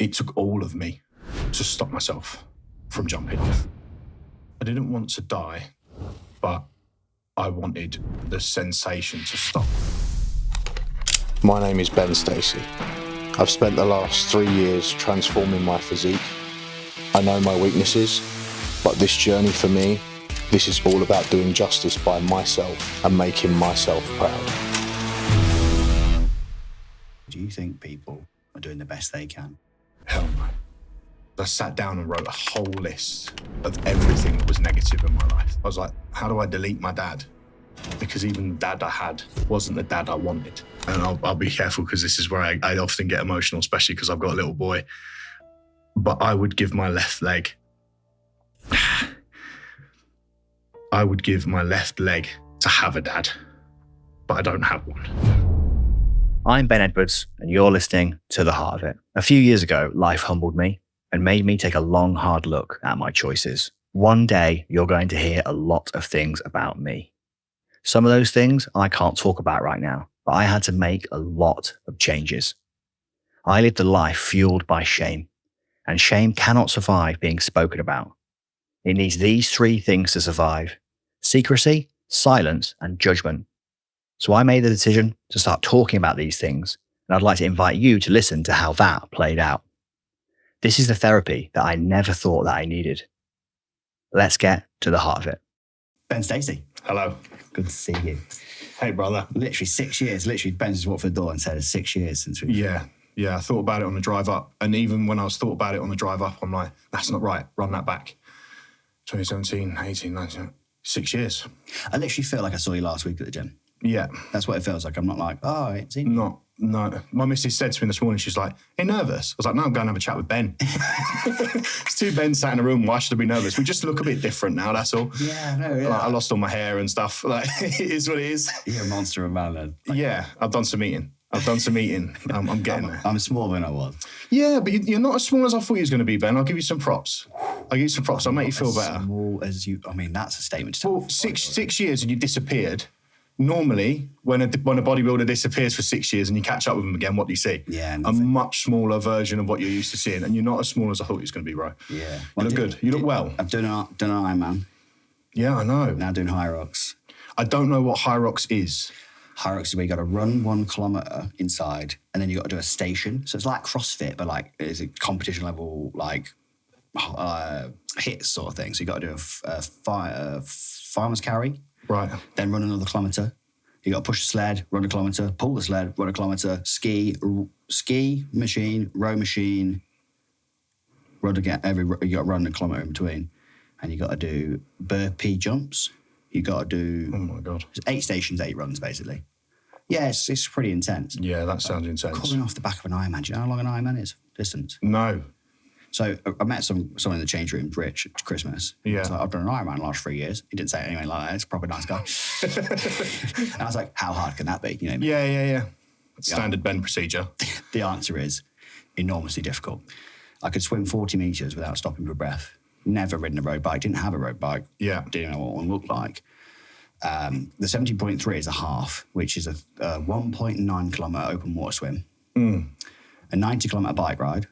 It took all of me to stop myself from jumping off. I didn't want to die, but I wanted the sensation to stop. My name is Ben Stacey. I've spent the last 3 years transforming my physique. I know my weaknesses, but this journey for me, this is all about doing justice by myself and making myself proud. Do you think people are doing the best they can? Hell no. I sat down and wrote a whole list of everything that was negative in my life. I was like, how do I delete my dad? Because even the dad I had wasn't the dad I wanted. And I'll be careful because this is where I often get emotional, especially because I've got a little boy. But I would give my left leg. I would give my left leg to have a dad, but I don't have one. I'm Ben Edwards, and you're listening to The Heart of It. A few years ago, life humbled me and made me take a long, hard look at my choices. One day, you're going to hear a lot of things about me. Some of those things I can't talk about right now, but I had to make a lot of changes. I lived a life fueled by shame, and shame cannot survive being spoken about. It needs these 3 things to survive: secrecy, silence, and judgment. So I made the decision to start talking about these things, and I'd like to invite you to listen to how that played out. This is the therapy that I never thought that I needed. Let's get to the heart of it. Ben Stacey. Hello. Good to see you. Hey, brother. Literally 6 years. Literally, Ben just walked through the door and said it's 6 years since we... Yeah. I thought about it on the drive up. And even when I was thought about it on the drive up, I'm like, that's not right. Run that back. 2017, 18, 19, 6 years. I literally feel like I saw you last week at the gym. Yeah. That's what it feels like. I'm not like, oh, it's in. No. My missus said to me this morning, she's like, hey, nervous? I was like, no, I'm going to have a chat with Ben. It's 2 Ben sat in a room. Why should I be nervous? We just look a bit different now, that's all. Yeah, no, yeah. Like, I lost all my hair and stuff. Like, it is what it is. You're a monster of a man then. Yeah, I've done some eating. I'm getting there. I'm smaller than I was. Yeah, but you're not as small as I thought you was going to be, Ben. I'll give you some props. I'll make you feel better. Small as you... I mean, that's a statement. Well, six years and you disappeared. Normally, when a bodybuilder disappears for 6 years and you catch up with them again, what do you see? Yeah, a much smaller version of what you're used to seeing. And you're not as small as I thought you was going to be, bro. Yeah. You look good. You look well. I've done an Ironman. Yeah, I know. Now doing High Rocks. I don't know what High Rocks is. High Rocks is where you got to run 1 kilometre inside and then you got to do a station. So it's like CrossFit, but like it's a competition level, like hits sort of thing. So you got to do a farmer's carry. Right. Then run another kilometre. You got to push the sled, run a kilometre, pull the sled, run a kilometre, ski machine, row machine, run again. You got to run a kilometre in between. And you got to do burpee jumps. You got to do... Oh, my God. It's 8 stations, 8 runs, basically. Yeah, it's pretty intense. Yeah, that sounds intense. Coming off the back of an Ironman. Do you know how long an Ironman is? Distance? No. So I met someone in the change room, Rich, at Christmas. Yeah. So I've done an Ironman the last 3 years. He didn't say it anyway like that. It's a proper nice guy. And I was like, how hard can that be? You know? Yeah. Standard Ben procedure. The answer is enormously difficult. I could swim 40 metres without stopping for breath. Never ridden a road bike. Didn't have a road bike. Yeah. Didn't know what one looked like. The 17.3 is a half, which is a 1.9 kilometre open water swim, a 90 kilometre bike ride,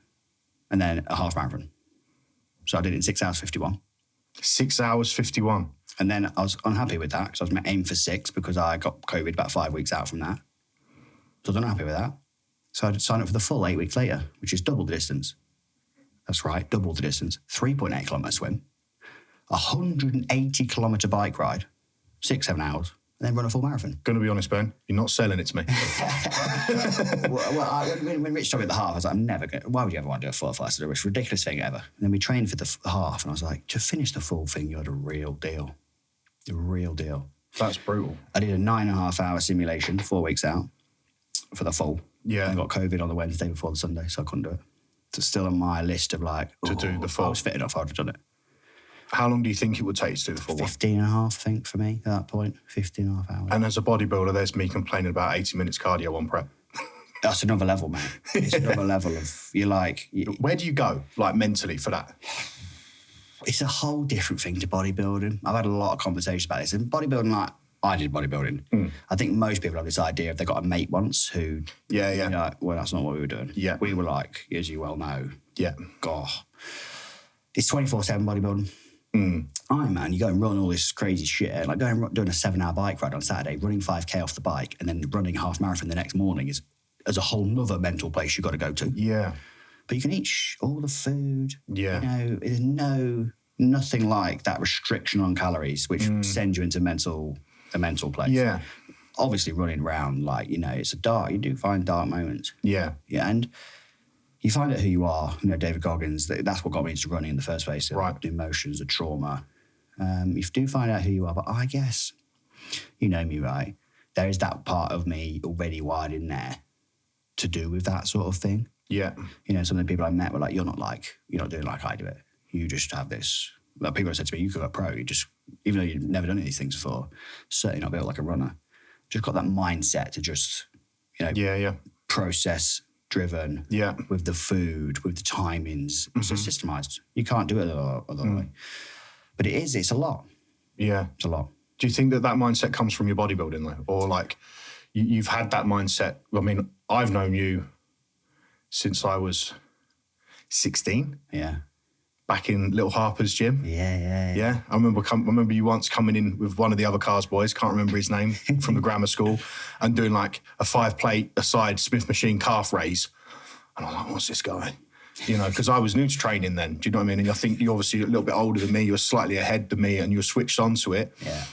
and then a half marathon. So I did it in 6 hours 51. 6 hours 51. And then I was unhappy with that because I was aiming for 6 because I got COVID about 5 weeks out from that. So I was unhappy with that. So I signed up for the full 8 weeks later, which is double the distance. That's right, double the distance. 3.8 kilometre swim, 180 kilometre bike ride, 6-7 hours, and then run a full marathon. Going to be honest, Ben, you're not selling it to me. When Rich told me at the half, I was like, I'm never going to... Why would you ever want to do a full? I said, it's the ridiculous thing ever. And then we trained for the half, and I was like, to finish the full thing, you had a real deal. A real deal. That's brutal. I did a 9.5-hour simulation, 4 weeks out, for the full. Yeah. I got COVID on the Wednesday before the Sunday, so I couldn't do it. It's still on my list of like... To do the full. If I was fit enough, I would have done it. How long do you think it would take to do the full 15 and a half, I think, for me, at that point. 15 and a half hours. And as a bodybuilder, there's me complaining about 80 minutes cardio on prep. That's another level, mate. It's another level of... You're like... Where do you go, like, mentally for that? It's a whole different thing to bodybuilding. I've had a lot of conversations about this. And bodybuilding, like, I did bodybuilding. I think most people have this idea if they got a mate once who, Yeah. you know, well, that's not what we were doing. Yeah. We were like, as you well know, Yeah. God, it's 24/7 bodybuilding. Iron Man, you go and run all this crazy shit, like going doing a 7-hour bike ride on Saturday, running 5K off the bike, and then running a half marathon the next morning is a whole nother mental place you've got to go to. Yeah. But you can eat all the food. Yeah. You know, there's nothing like that restriction on calories, which sends you into a mental place. Yeah. Obviously running around, like, you know, you do find dark moments. Yeah. Yeah, and you find out who you are. You know, David Goggins, that's what got me into running in the first place. Right. The emotions, the trauma. You do find out who you are, but I guess, you know me, right? There is that part of me already wired in there to do with that sort of thing. Yeah. You know, some of the people I met were like, you're not doing like I do it. You just have this, like people have said to me, you could go pro, you just, even though you've never done any of these things before, certainly not built like a runner, just got that mindset to just, you know, Yeah. process driven with the food, with the timings. It's just systemized. You can't do it other way. But it's a lot. Yeah. It's a lot. Do you think that mindset comes from your bodybuilding though? Or like you've had that mindset? I mean, I've known you since I was 16. Yeah. Back in Little Harper's gym. Yeah. I remember you once coming in with one of the other Cars boys, can't remember his name, from the grammar school, and doing like a 5-plate aside Smith machine calf raise. And I'm like, what's this guy? You know, because I was new to training then. Do you know what I mean? And I think you're obviously a little bit older than me. You're slightly ahead than me, and you're switched onto it. Yeah.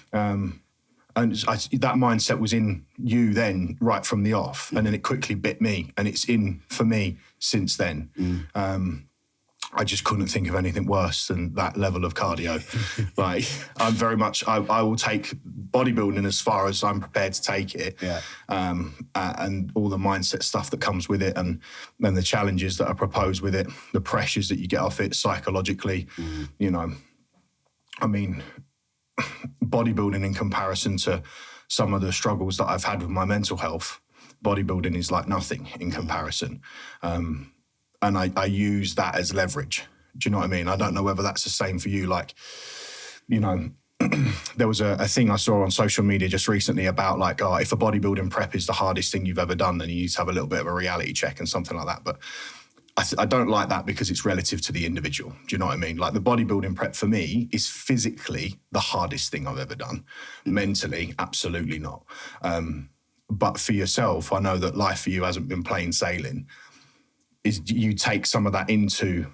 And that mindset was in you then, right from the off, and then it quickly bit me, and it's in for me since then. I just couldn't think of anything worse than that level of cardio. Like, I'm very much, I will take bodybuilding as far as I'm prepared to take it. Yeah. And all the mindset stuff that comes with it, and the challenges that are proposed with it, the pressures that you get off it psychologically, you know. I mean, bodybuilding in comparison to some of the struggles that I've had with my mental health, bodybuilding is like nothing in comparison. And I use that as leverage. Do you know what I mean? I don't know whether that's the same for you. Like, you know, there was a thing I saw on social media just recently about like, if a bodybuilding prep is the hardest thing you've ever done, then you need to have a little bit of a reality check and something like that. But I don't like that because it's relative to the individual. Do you know what I mean? Like the bodybuilding prep for me is physically the hardest thing I've ever done. Mentally, absolutely not. But for yourself, I know that life for you hasn't been plain sailing. Is you take some of that into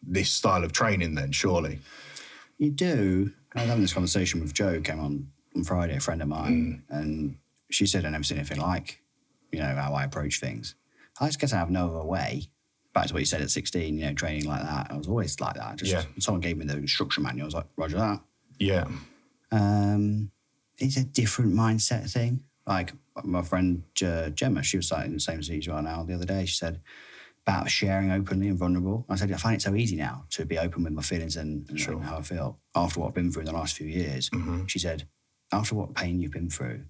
this style of training then, surely? You do. I was having this conversation with Jo, came on Friday, a friend of mine, and she said, I've never seen anything like, you know, how I approach things. I just guess I have no other way. Back to what you said at 16, you know, training like that. I was always like that. Someone gave me the instruction manual. I was like, roger that. Yeah. It's a different mindset thing. Like my friend Gemma, she was starting the same as you are now the other day. She said, about sharing openly and vulnerable. I said, I find it so easy now to be open with my feelings and how I feel after what I've been through in the last few years. She said, after what pain you've been through,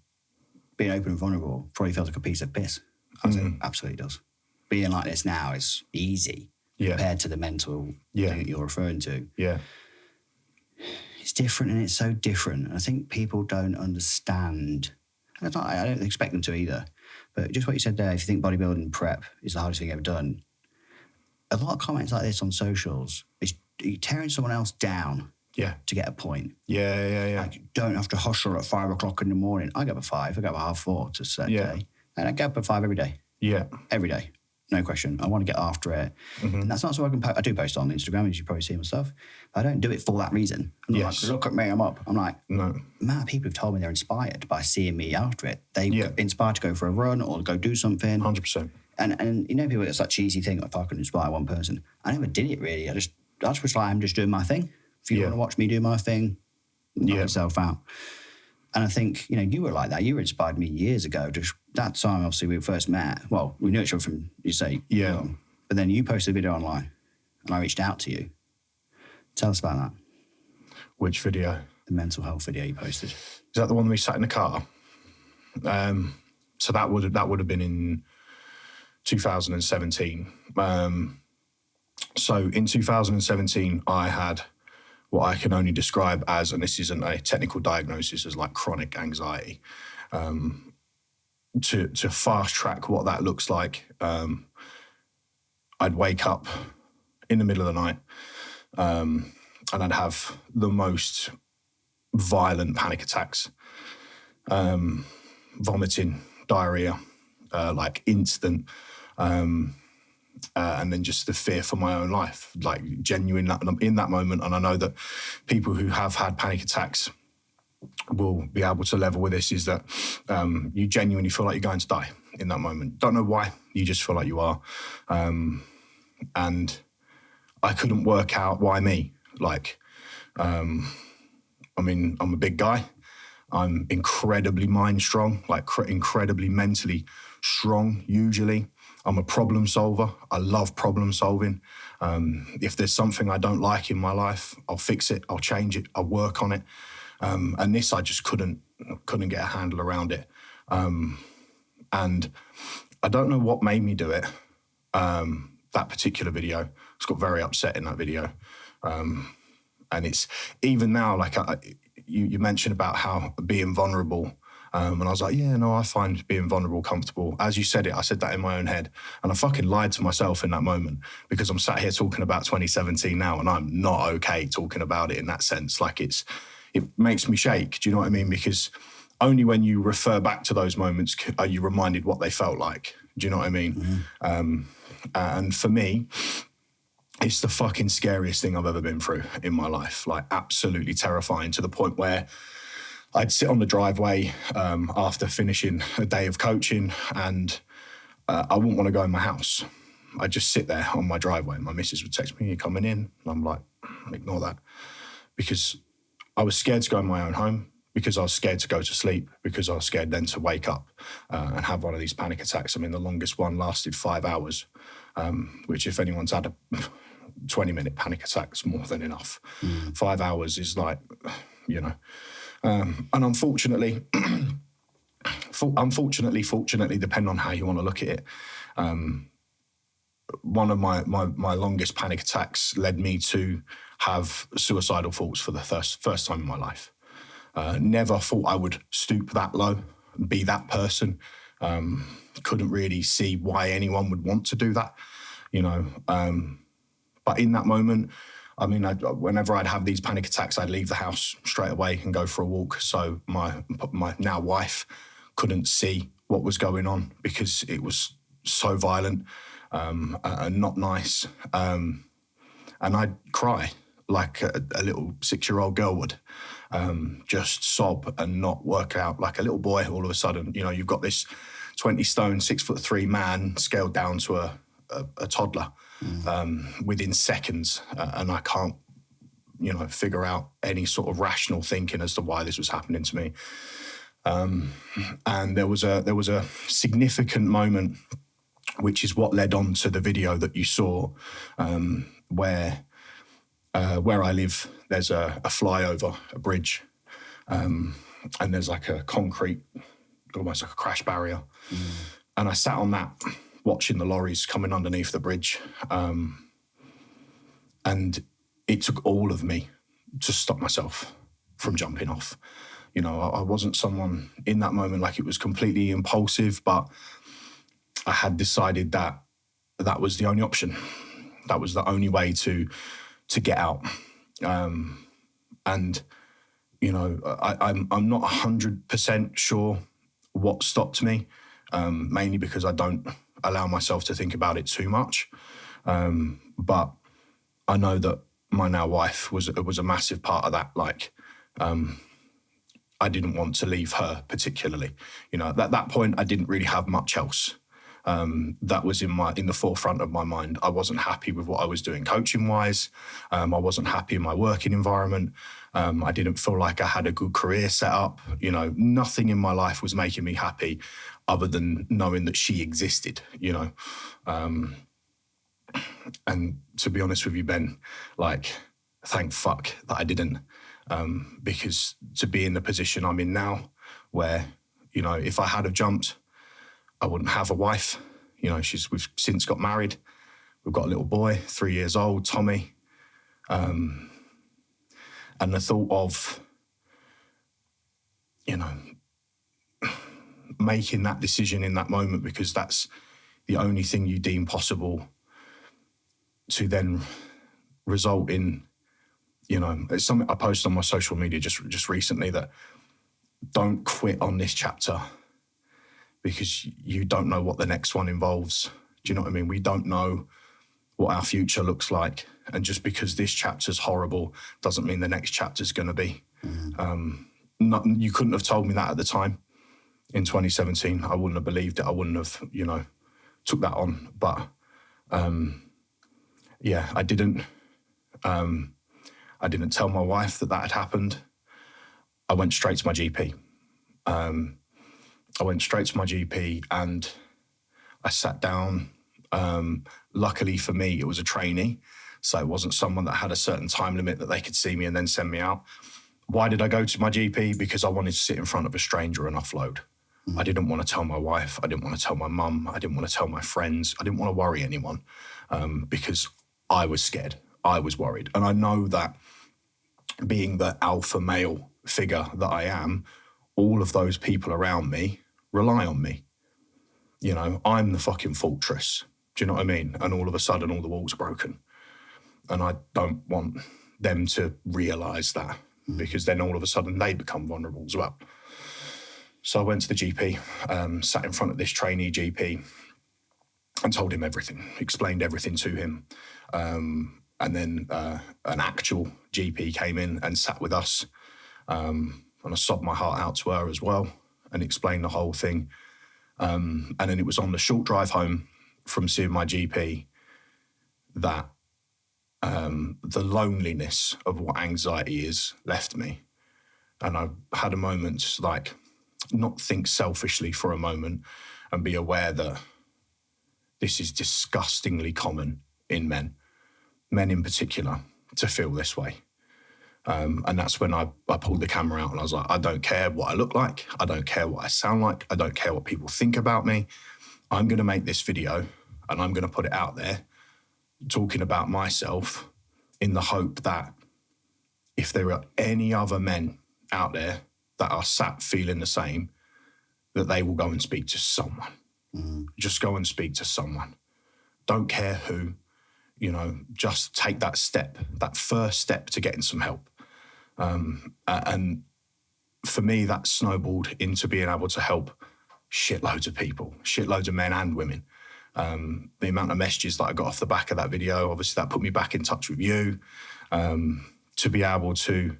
being open and vulnerable probably feels like a piece of piss. I said, absolutely does. Being like this now is easy compared to the mental thing that you're referring to. Yeah. It's different, and it's so different. I think people don't understand. I don't expect them to either. But just what you said there, if you think bodybuilding prep is the hardest thing you've ever done, a lot of comments like this on socials is you're tearing someone else down to get a point. Yeah. Like, don't have to hustle at 5 o'clock in the morning. I get up at 5, I get up at 4:30 to set day. And I get up at 5 every day. Yeah. Every day. No question. I want to get after it. And that's not so I can post. I do post on Instagram, as you probably see myself. I don't do it for that reason. I'm not like, look at me, I'm up. I'm like, no. The amount of people have told me they're inspired by seeing me after it. They're inspired to go for a run or go do something. 100%. And you know, people get such cheesy thing, if I could inspire one person. I never did it really. I just was like, I'm just doing my thing. If you want to watch me do my thing, knock yourself out. And I think, you know, you were like that. You inspired me years ago. Just that time, obviously, we first met. Well, we knew each other from, you say, but then you posted a video online and I reached out to you. Tell us about that. Which video? The mental health video you posted. Is that the one we sat in the car? So that would have been in 2017. So in 2017, I had what I can only describe as, and this isn't a technical diagnosis, as like chronic anxiety. To fast track what that looks like, I'd wake up in the middle of the night, and I'd have the most violent panic attacks, vomiting, diarrhea, like instant, and then just the fear for my own life, like genuine in that moment. And I know that people who have had panic attacks will be able to level with this, is that you genuinely feel like you're going to die in that moment. Don't know why, you just feel like you are. And I couldn't work out why me. Like, I mean, I'm a big guy. I'm incredibly mind strong, like incredibly mentally strong usually. I'm a problem solver. I love problem solving. If there's something I don't like in my life, I'll fix it, I'll change it, I'll work on it. And this, I just couldn't get a handle around it. And I don't know what made me do it. That particular video, I just got very upset in that video. And it's even now, like you mentioned about how being vulnerable. And I was like, yeah, no, I find being vulnerable comfortable. As you said it, I said that in my own head. And I fucking lied to myself in that moment, because I'm sat here talking about 2017 now, and I'm not okay talking about it in that sense. Like it makes me shake. Do you know what I mean? Because only when you refer back to those moments are you reminded what they felt like. Do you know what I mean? Mm-hmm. And for me, it's the fucking scariest thing I've ever been through in my life. Like absolutely terrifying, to the point where I'd sit on the driveway after finishing a day of coaching, and I wouldn't want to go in my house. I'd just sit there on my driveway, and my missus would text me, "You coming in?" And I'm like, ignore that. Because I was scared to go in my own home, because I was scared to go to sleep, because I was scared then to wake up and have one of these panic attacks. I mean, the longest one lasted 5 hours, which if anyone's had a 20-minute panic attack, is more than enough. 5 hours is like, you know. And unfortunately, fortunately, depending on how you want to look at it, one of my longest panic attacks led me to have suicidal thoughts for the first time in my life. Never thought I would stoop that low, be that person. Couldn't really see why anyone would want to do that, you know. But in that moment, I mean, whenever I'd have these panic attacks, I'd leave the house straight away and go for a walk. So my now wife couldn't see what was going on, because it was so violent and not nice. And I'd cry like a little 6-year-old girl would, just sob and not work out like a little boy. All of a sudden, you know, you've got this 20 stone, 6'3" man scaled down to a toddler within seconds, and I can't, you know, figure out any sort of rational thinking as to why this was happening to me. And there was a significant moment, which is what led on to the video that you saw, where I live, there's a flyover, a bridge, and there's like a concrete, almost like a crash barrier. And I sat on that, watching the lorries coming underneath the bridge. And it took all of me to stop myself from jumping off. You know, I wasn't someone in that moment, like it was completely impulsive, but I had decided that that was the only option. That was the only way to get out. And, you know, I'm not 100% sure what stopped me, mainly because I don't allow myself to think about it too much. But I know that my now wife was a massive part of that. Like, I didn't want to leave her particularly. You know, at that point, I didn't really have much else. That was in the forefront of my mind. I wasn't happy with what I was doing coaching-wise. I wasn't happy in my working environment. I didn't feel like I had a good career set up. You know, nothing in my life was making me happy other than knowing that she existed, you know. And to be honest with you, Ben, like, thank fuck that I didn't. Because to be in the position I'm in now, where, you know, if I had have jumped, I wouldn't have a wife. You know, we've since got married. We've got a little boy, 3 years old, Tommy. And the thought of, you know, making that decision in that moment, because that's the only thing you deem possible to then result in, you know, it's something I posted on my social media just recently, that don't quit on this chapter because you don't know what the next one involves. Do you know what I mean? We don't know what our future looks like. And just because this chapter's horrible doesn't mean the next chapter's going to be. You couldn't have told me that at the time in 2017. I wouldn't have believed it. I wouldn't have, you know, took that on. But yeah, I didn't tell my wife that had happened. I went straight to my GP. I went straight to my GP and I sat down. Luckily for me, it was a trainee. So it wasn't someone that had a certain time limit that they could see me and then send me out. Why did I go to my GP? Because I wanted to sit in front of a stranger and offload. I didn't want to tell my wife. I didn't want to tell my mum. I didn't want to tell my friends. I didn't want to worry anyone because I was scared. I was worried. And I know that being the alpha male figure that I am, all of those people around me rely on me. You know, I'm the fucking fortress. Do you know what I mean? And all of a sudden, all the walls are broken. And I don't want them to realise that, because then all of a sudden they become vulnerable as well. So I went to the GP, sat in front of this trainee GP and told him everything, explained everything to him. And then an actual GP came in and sat with us. And I sobbed my heart out to her as well and explained the whole thing. And then it was on the short drive home from seeing my GP that the loneliness of what anxiety is left me. And I had a moment to like not think selfishly for a moment and be aware that this is disgustingly common in men in particular, to feel this way. And that's when I pulled the camera out and I was like, I don't care what I look like. I don't care what I sound like. I don't care what people think about me. I'm going to make this video and I'm going to put it out there talking about myself in the hope that if there are any other men out there that are sat feeling the same, that they will go and speak to someone. Just go and speak to someone. Don't care who, you know, just take that step, that first step to getting some help. And for me, that snowballed into being able to help shitloads of people, shitloads of men and women. The amount of messages that I got off the back of that video, obviously that put me back in touch with you, to be able to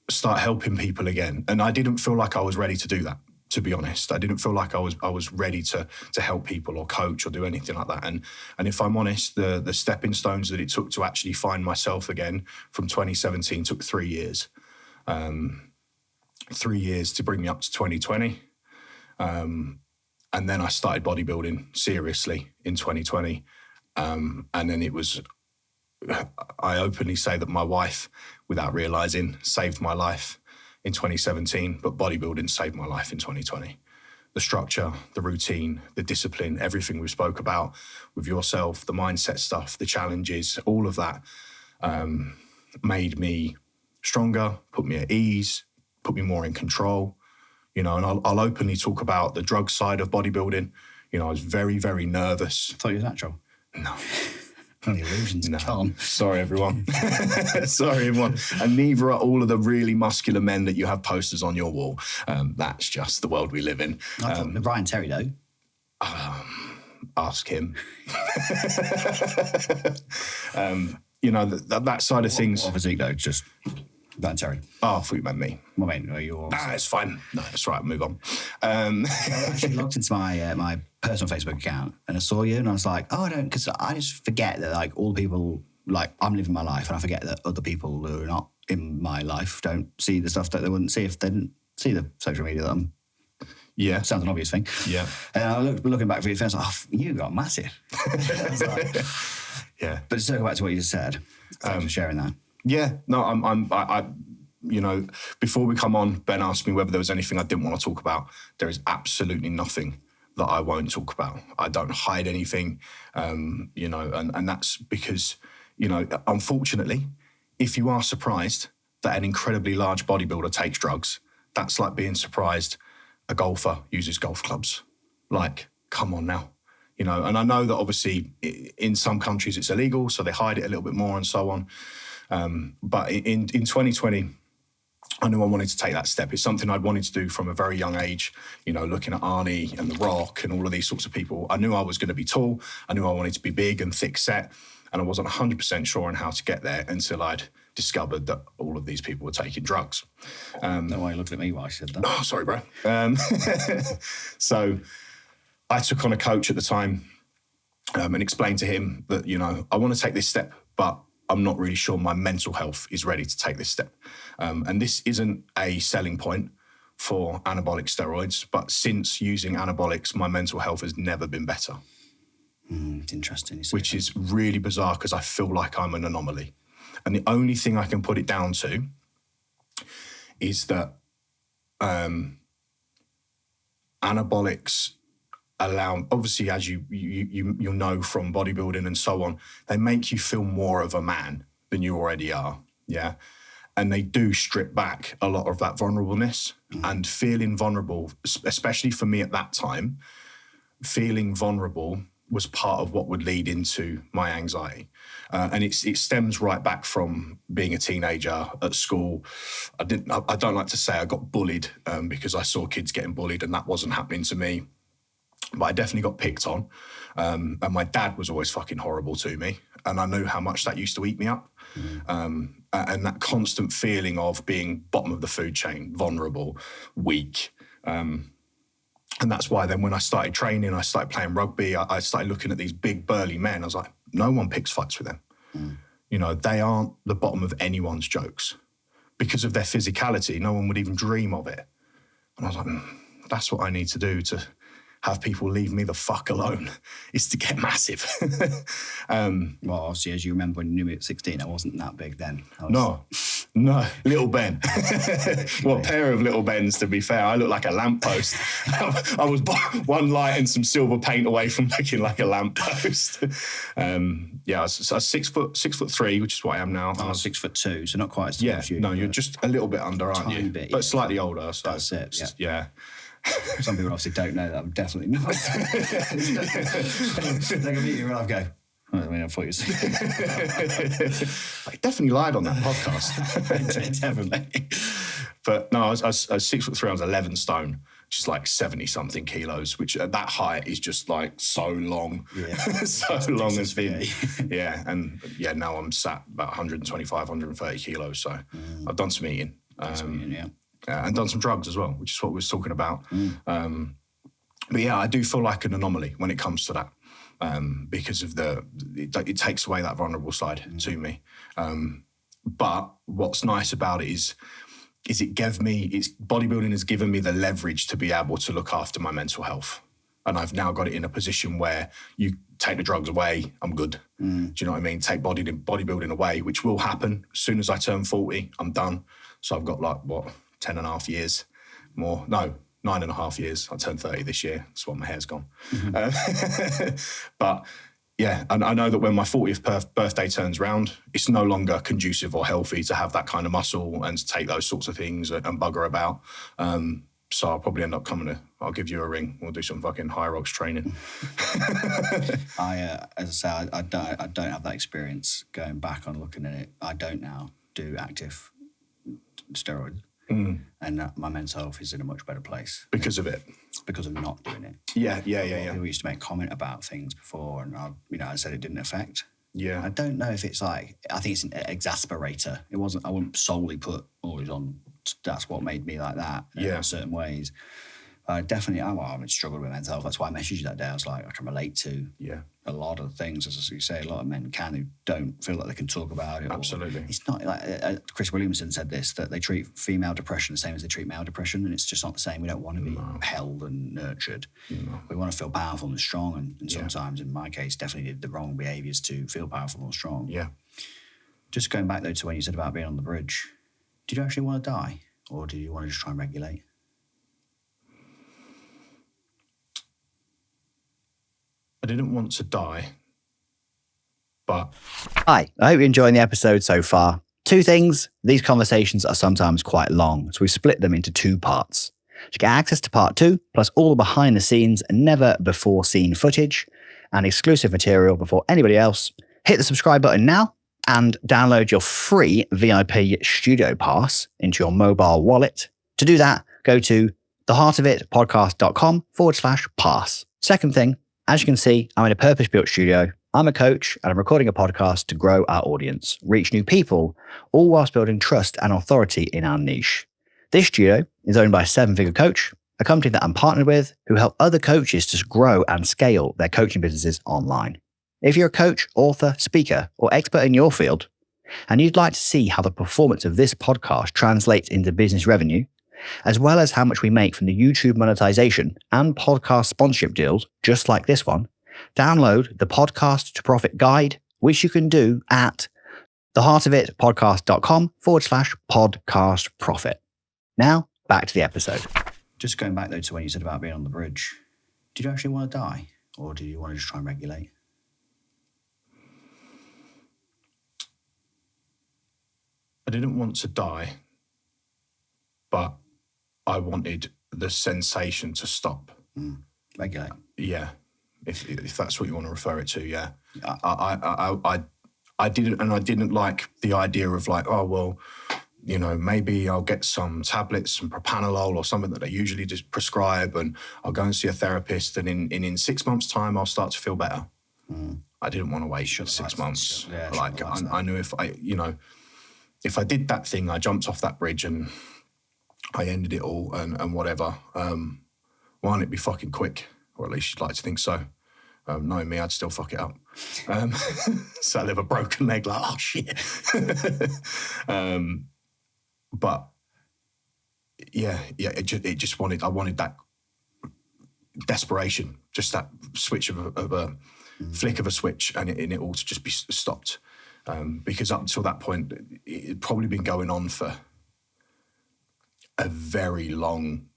start helping people again. And I didn't feel like I was ready to do that, to be honest. I didn't feel like I was ready to help people or coach or do anything like that. And if I'm honest, the stepping stones that it took to actually find myself again from 2017 took 3 years. 3 years to bring me up to 2020. And then I started bodybuilding seriously in 2020. And then it was, I openly say that my wife, without realising, saved my life in 2017, but bodybuilding saved my life in 2020. The structure, the routine, the discipline, everything we spoke about with yourself, the mindset stuff, the challenges, all of that made me stronger, put me at ease, put me more in control. You know, and I'll openly talk about the drug side of bodybuilding. You know, I was very, very nervous. I thought you were natural. No. Only illusions. No. Come on. Sorry, everyone. Sorry, everyone. And neither are all of the really muscular men that you have posters on your wall. That's just the world we live in. I thought Brian Terry, though. Ask him. You know, that side of things. What physique, though? Just Brian Terry. Oh, I thought you meant me. Well, I mean, you're... Nah, it's fine. No, it's right. Move on. I actually logged into my personal Facebook account and I saw you and I was like, oh, I don't, because I just forget that like all the people, like I'm living my life and I forget that other people who are not in my life don't see the stuff that they wouldn't see if they didn't see the social media that I'm... Yeah. Sounds an obvious thing. Yeah. And I looking back for your face, like, oh, you got massive. I was like, yeah. But to circle back to what you just said, thanks for sharing that. Yeah, no, I, you know, before we come on, Ben asked me whether there was anything I didn't want to talk about. There is absolutely nothing that I won't talk about. I don't hide anything, you know, and that's because, you know, unfortunately, if you are surprised that an incredibly large bodybuilder takes drugs, that's like being surprised a golfer uses golf clubs. Like, come on now. You know, and I know that obviously in some countries it's illegal, so they hide it a little bit more and so on. But in 2020, I knew I wanted to take that step. It's something I'd wanted to do from a very young age, you know, looking at Arnie and The Rock and all of these sorts of people. I knew I was going to be tall. I knew I wanted to be big and thick set. And I wasn't 100% sure on how to get there until I'd discovered that all of these people were taking drugs. No way you looked at me while I said that. Oh, sorry, bro. So I took on a coach at the time and explained to him that, you know, I want to take this step, but I'm not really sure my mental health is ready to take this step. And this isn't a selling point for anabolic steroids, but since using anabolics, my mental health has never been better. It's interesting. Which is really bizarre because I feel like I'm an anomaly. And the only thing I can put it down to is that anabolics allow, obviously, as you'll know from bodybuilding and so on, they make you feel more of a man than you already are, yeah? And they do strip back a lot of that vulnerableness. And feeling vulnerable, especially for me at that time, feeling vulnerable was part of what would lead into my anxiety. And it stems right back from being a teenager at school. I don't like to say I got bullied because I saw kids getting bullied and that wasn't happening to me. But I definitely got picked on. And my dad was always fucking horrible to me. And I knew how much that used to eat me up. And that constant feeling of being bottom of the food chain, vulnerable, weak. And that's why then when I started training, I started playing rugby, I started looking at these big burly men. I was like, no one picks fights with them. You know, they aren't the bottom of anyone's jokes. Because of their physicality, no one would even dream of it. And I was like, that's what I need to do to have people leave me the fuck alone, is to get massive. Well, obviously, as you remember when you knew me at 16, I wasn't that big then. No, little Ben. Well, a pair of little Bens, to be fair. I look like a lamppost. I was one light and some silver paint away from looking like a lamppost. Yeah, I was 6'3", which is what I am now. I was 6'2", so not quite as tall as you. No, you're just a little bit under, aren't you? Bit, but slightly older. So that's it, yeah. Some people obviously don't know that I'm definitely not. They can meet you and I go, I mean, I thought you were I definitely lied on that podcast. Definitely. But no, I was 6'3", I was 11 stone, which is like 70-something kilos, which at that height is just like so long. Yeah. So long has been. Yeah. And yeah, now I'm sat about 125, 130 kilos. So I've done some eating. And done some drugs as well, which is what we was talking about. But yeah, I do feel like an anomaly when it comes to that. Because of it takes away that vulnerable side to me. But what's nice about it is bodybuilding has given me the leverage to be able to look after my mental health. And I've now got it in a position where you take the drugs away, I'm good. Do you know what I mean? Take bodybuilding away, which will happen. As soon as I turn 40, I'm done. So I've got 10 and a half years more. No, 9.5 years. I turned 30 this year. That's why my hair's gone. But yeah, and I know that when my 40th birthday turns round, it's no longer conducive or healthy to have that kind of muscle and to take those sorts of things and bugger about. So I'll probably end up I'll give you a ring. We'll do some fucking high rocks training. As I say, I don't have that experience going back on looking at it. I don't now do active steroids. And my mental health is in a much better place. Because of it? Because of not doing it. Yeah. People used to make comment about things before and I said it didn't affect. Yeah. I don't know if it's I think it's an exasperator. I wouldn't solely put always on, that's what made me like that in certain ways. Definitely, I'm struggling with mental health. That's why I messaged you that day. I was like, I can relate to a lot of things. As you say, a lot of men who don't feel like they can talk about it. Absolutely. It's not like, Chris Williamson said this, that they treat female depression the same as they treat male depression, and it's just not the same. We don't want to be held and nurtured. No. We want to feel powerful and strong, and sometimes, in my case, definitely did the wrong behaviours to feel powerful and strong. Yeah. Just going back, though, to when you said about being on the bridge, did you actually want to die, or did you want to just try and regulate? I didn't want to die, but... Hi, I hope you're enjoying the episode so far. Two things, these conversations are sometimes quite long, so we split them into 2 parts. To get access to part 2, plus all the behind the scenes and never before seen footage and exclusive material before anybody else, hit the subscribe button now and download your free VIP studio pass into your mobile wallet. To do that, go to theheartofitpodcast.com/pass. Second thing, as you can see, I'm in a purpose-built studio. I'm a coach and I'm recording a podcast to grow our audience, reach new people, all whilst building trust and authority in our niche. This studio is owned by a 7-figure coach, a company that I'm partnered with who help other coaches to grow and scale their coaching businesses online. If you're a coach, author, speaker, or expert in your field, and you'd like to see how the performance of this podcast translates into business revenue, as well as how much we make from the YouTube monetization and podcast sponsorship deals, just like this one, download the Podcast to Profit Guide, which you can do at theheartofitpodcast.com/podcast profit. Now, back to the episode. Just going back though to when you said about being on the bridge, did you actually want to die, or did you want to just try and regulate? I didn't want to die, but I wanted the sensation to stop. Regulate. Yeah, if that's what you want to refer it to, yeah. I didn't like the idea of like, oh well, you know, maybe I'll get some tablets, some propranolol or something that they usually just prescribe, and I'll go and see a therapist, and in 6 months' time I'll start to feel better. I didn't want to wait 6 months. Yeah, like I knew if I if I did that thing, I jumped off that bridge and I ended it all and whatever. One, it'd be fucking quick, or at least you'd like to think so. Knowing me, I'd still fuck it up. So I'd have a broken leg, like, oh shit. But yeah, I wanted that desperation, just that switch of a flick of a switch, and it all to just be stopped. Because up until that point, it had probably been going on for a very long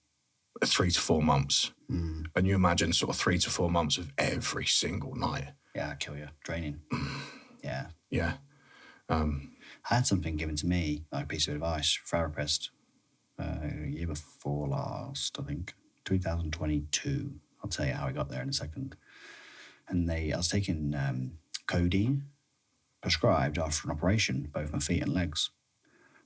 3 to 4 months. And you imagine sort of 3 to 4 months of every single night. Yeah, I'd kill you. Draining. Yeah. Yeah. I had something given to me, like a piece of advice, therapist, year before last, I think, 2022. I'll tell you how I got there in a second. And I was taking codeine, prescribed after an operation, both my feet and legs.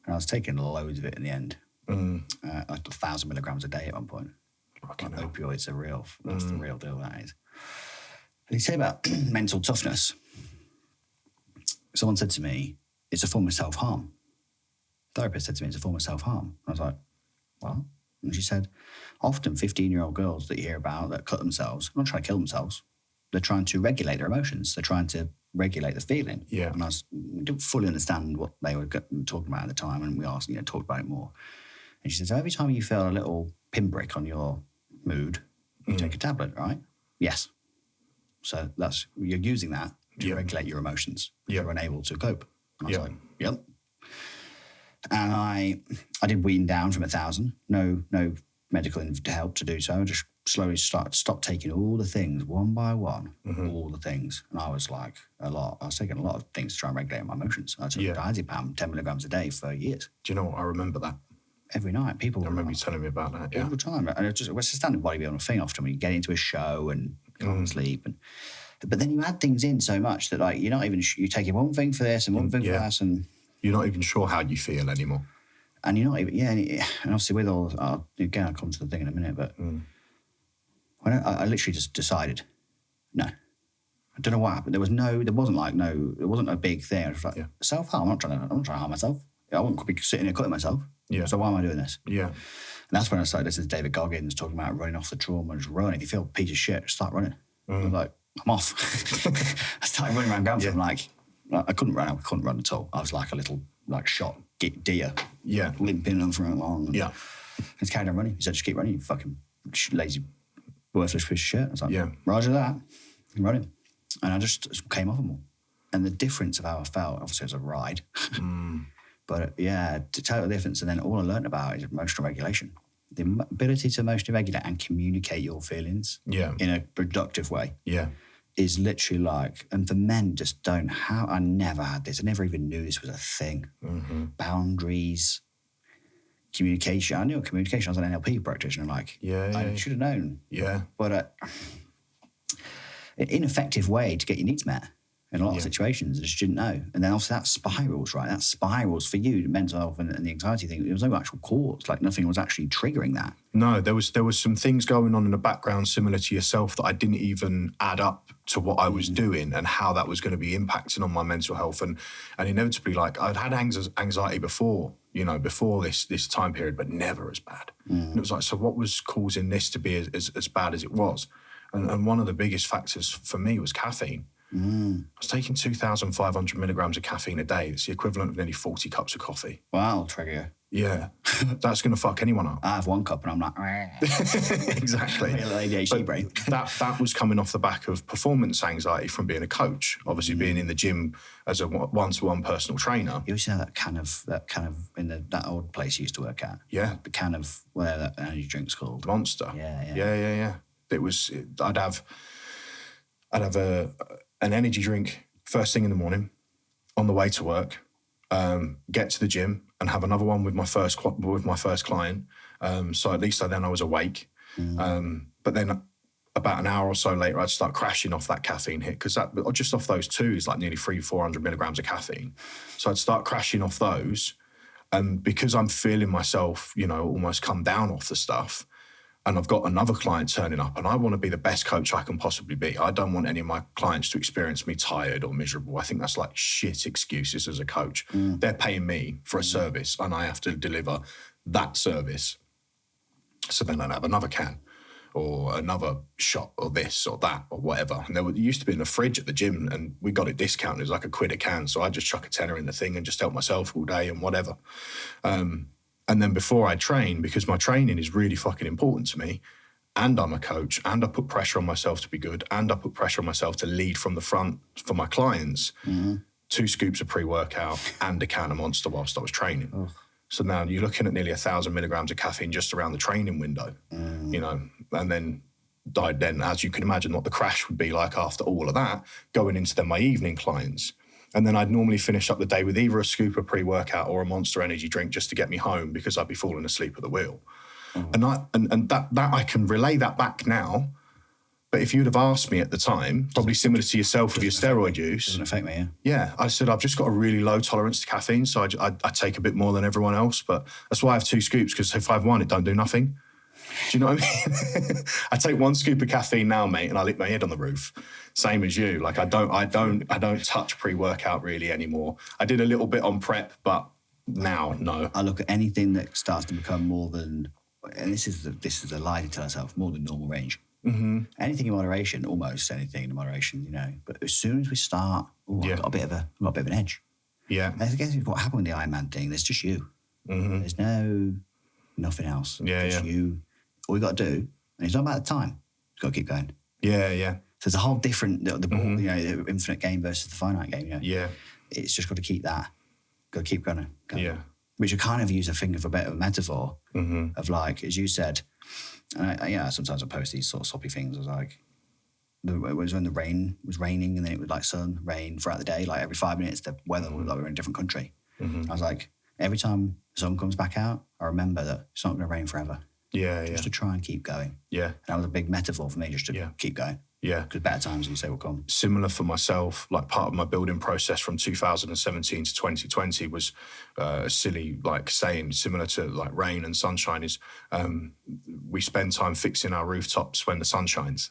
And I was taking loads of it in the end. Like 1,000 milligrams a day at one point. Like opioids are real. That's the real deal, that is. And you say about mental toughness. Someone said to me, it's a form of self-harm. Therapist said to me, it's a form of self-harm. I was like, what? And she said, often 15-year-old girls that you hear about that cut themselves, not trying to kill themselves, they're trying to regulate their emotions. They're trying to regulate the feeling. Yeah. And I didn't fully understand what they were talking about at the time, and we asked, talked about it more. And she said, so every time you feel a little pinprick on your mood, you take a tablet, right? Yes. So you're using that to regulate your emotions. You're unable to cope. And I was like, yep. And I did wean down from 1,000. No medical help to do so. I just slowly stopped taking all the things one by one, all the things. And I was like, I was taking a lot of things to try and regulate my emotions. I took diazepam 10 milligrams a day for years. Do you know what? I remember that. Every night, I remember you telling me about that, all the time. And it's a standard bodybuilding thing often when you get into a show and you can't sleep. But then you add things in so much that like you're not even, you're taking one thing for this and one thing for that. And you're not even sure how you feel anymore. And you're not even, and obviously with all, again, I'll come to the thing in a minute, but when I literally just decided, no. I don't know what happened. There wasn't a big thing. I was like, self-harm, I'm not trying to harm myself. I wouldn't be sitting here cutting myself. Yeah. So why am I doing this? Yeah. And that's when I started listening to David Goggins talking about running off the trauma. Just run. If you feel a piece of shit, just start running. I was like, I'm off. I started running around Grantham like I couldn't run. I couldn't run at all. I was like a little shot deer. Yeah. Limping on for long. Yeah. Just carried on running. He said, just keep running, you fucking lazy, worthless piece of shit. I was like, roger that. I'm running. And I just came off them all. And the difference of how I felt, obviously it was a ride. But to tell the difference. And then all I learned about is emotional regulation. The ability to emotionally regulate and communicate your feelings in a productive way is literally like, and the men just don't have, I never had this. I never even knew this was a thing. Boundaries, communication. I knew communication. I was an NLP practitioner. Like, I should have known. Yeah. But an ineffective way to get your needs met in a lot of situations. I just didn't know. And then obviously that spirals, right? That spirals for you, the mental health and the anxiety thing. There was no actual cause. Like nothing was actually triggering that. No, there was some things going on in the background similar to yourself that I didn't even add up to what I was doing and how that was going to be impacting on my mental health. And inevitably, like I'd had anxiety before, before this time period, but never as bad. And it was like, so what was causing this to be as bad as it was? And one of the biggest factors for me was caffeine. I was taking 2,500 milligrams of caffeine a day. It's the equivalent of nearly 40 cups of coffee. Wow, trigger. Yeah, that's going to fuck anyone up. I have one cup and I'm like, exactly. ADHD brain. that was coming off the back of performance anxiety from being a coach. Obviously, being in the gym as a one-to-one personal trainer. You always know that kind of in that old place you used to work at. Yeah, the can of whatever that energy drink's called. Monster. Yeah. It was. I'd have an energy drink first thing in the morning on the way to work. Get to the gym and have another one with my first client. So at least I was awake. But then about an hour or so later, I'd start crashing off that caffeine hit because that just off those two is like nearly 300-400 milligrams of caffeine. So I'd start crashing off those, and because I'm feeling myself, almost come down off the stuff. And I've got another client turning up and I want to be the best coach I can possibly be. I don't want any of my clients to experience me tired or miserable. I think that's like shit excuses as a coach. They're paying me for a service and I have to deliver that service. So then I'd have another can or another shot or this or that or whatever. And it used to be in the fridge at the gym and we got it discounted. It was like £1 a can. So I just chuck a tenner in the thing and just help myself all day and whatever. And then before I train, because my training is really fucking important to me, and I'm a coach, and I put pressure on myself to be good, and I put pressure on myself to lead from the front for my clients, 2 scoops of pre-workout and a can of Monster whilst I was training. Oh. So now you're looking at nearly 1,000 milligrams of caffeine just around the training window, and then as you can imagine what the crash would be like after all of that, going into then my evening clients. And then I'd normally finish up the day with either a scoop of pre-workout or a Monster energy drink just to get me home because I'd be falling asleep at the wheel. And that I can relay that back now. But if you'd have asked me at the time, probably similar to yourself with your steroid use. Doesn't affect me, Yeah, I said, I've just got a really low tolerance to caffeine, so I take a bit more than everyone else. But that's why I have 2 scoops, because if I have one, it don't do nothing. Do you know what I mean? I take 1 scoop of caffeine now, mate, and I lick my head on the roof. Same as you. Like I don't touch pre-workout really anymore. I did a little bit on prep, but now, no. I look at anything that starts to become more than, and this is the lie to tell ourselves, more than normal range. Anything in moderation, almost anything in moderation, But as soon as we start, I've got a bit of an edge. Yeah. I guess what happened with the Ironman thing, there's just you. There's nothing else. Just you. All you got to do, and it's not about the time. You've got to keep going. Yeah. So it's a whole different, the infinite game versus the finite game. Yeah. It's just got to keep that. Got to keep going. Yeah. Which I kind of use, I think, of a bit of a metaphor of like, as you said, and sometimes I post these sort of soppy things. I was like, it was when the rain was raining and then it was like sun, rain throughout the day. Like every 5 minutes, the weather was like we were in a different country. I was like, every time the sun comes back out, I remember that it's not going to rain forever. Just to try and keep going. Yeah. And that was a big metaphor for me, just to keep going. Yeah. Because better times, you say, will come. Similar for myself, like part of my building process from 2017 to 2020 was silly, like saying similar to like rain and sunshine is we spend time fixing our rooftops when the sun shines.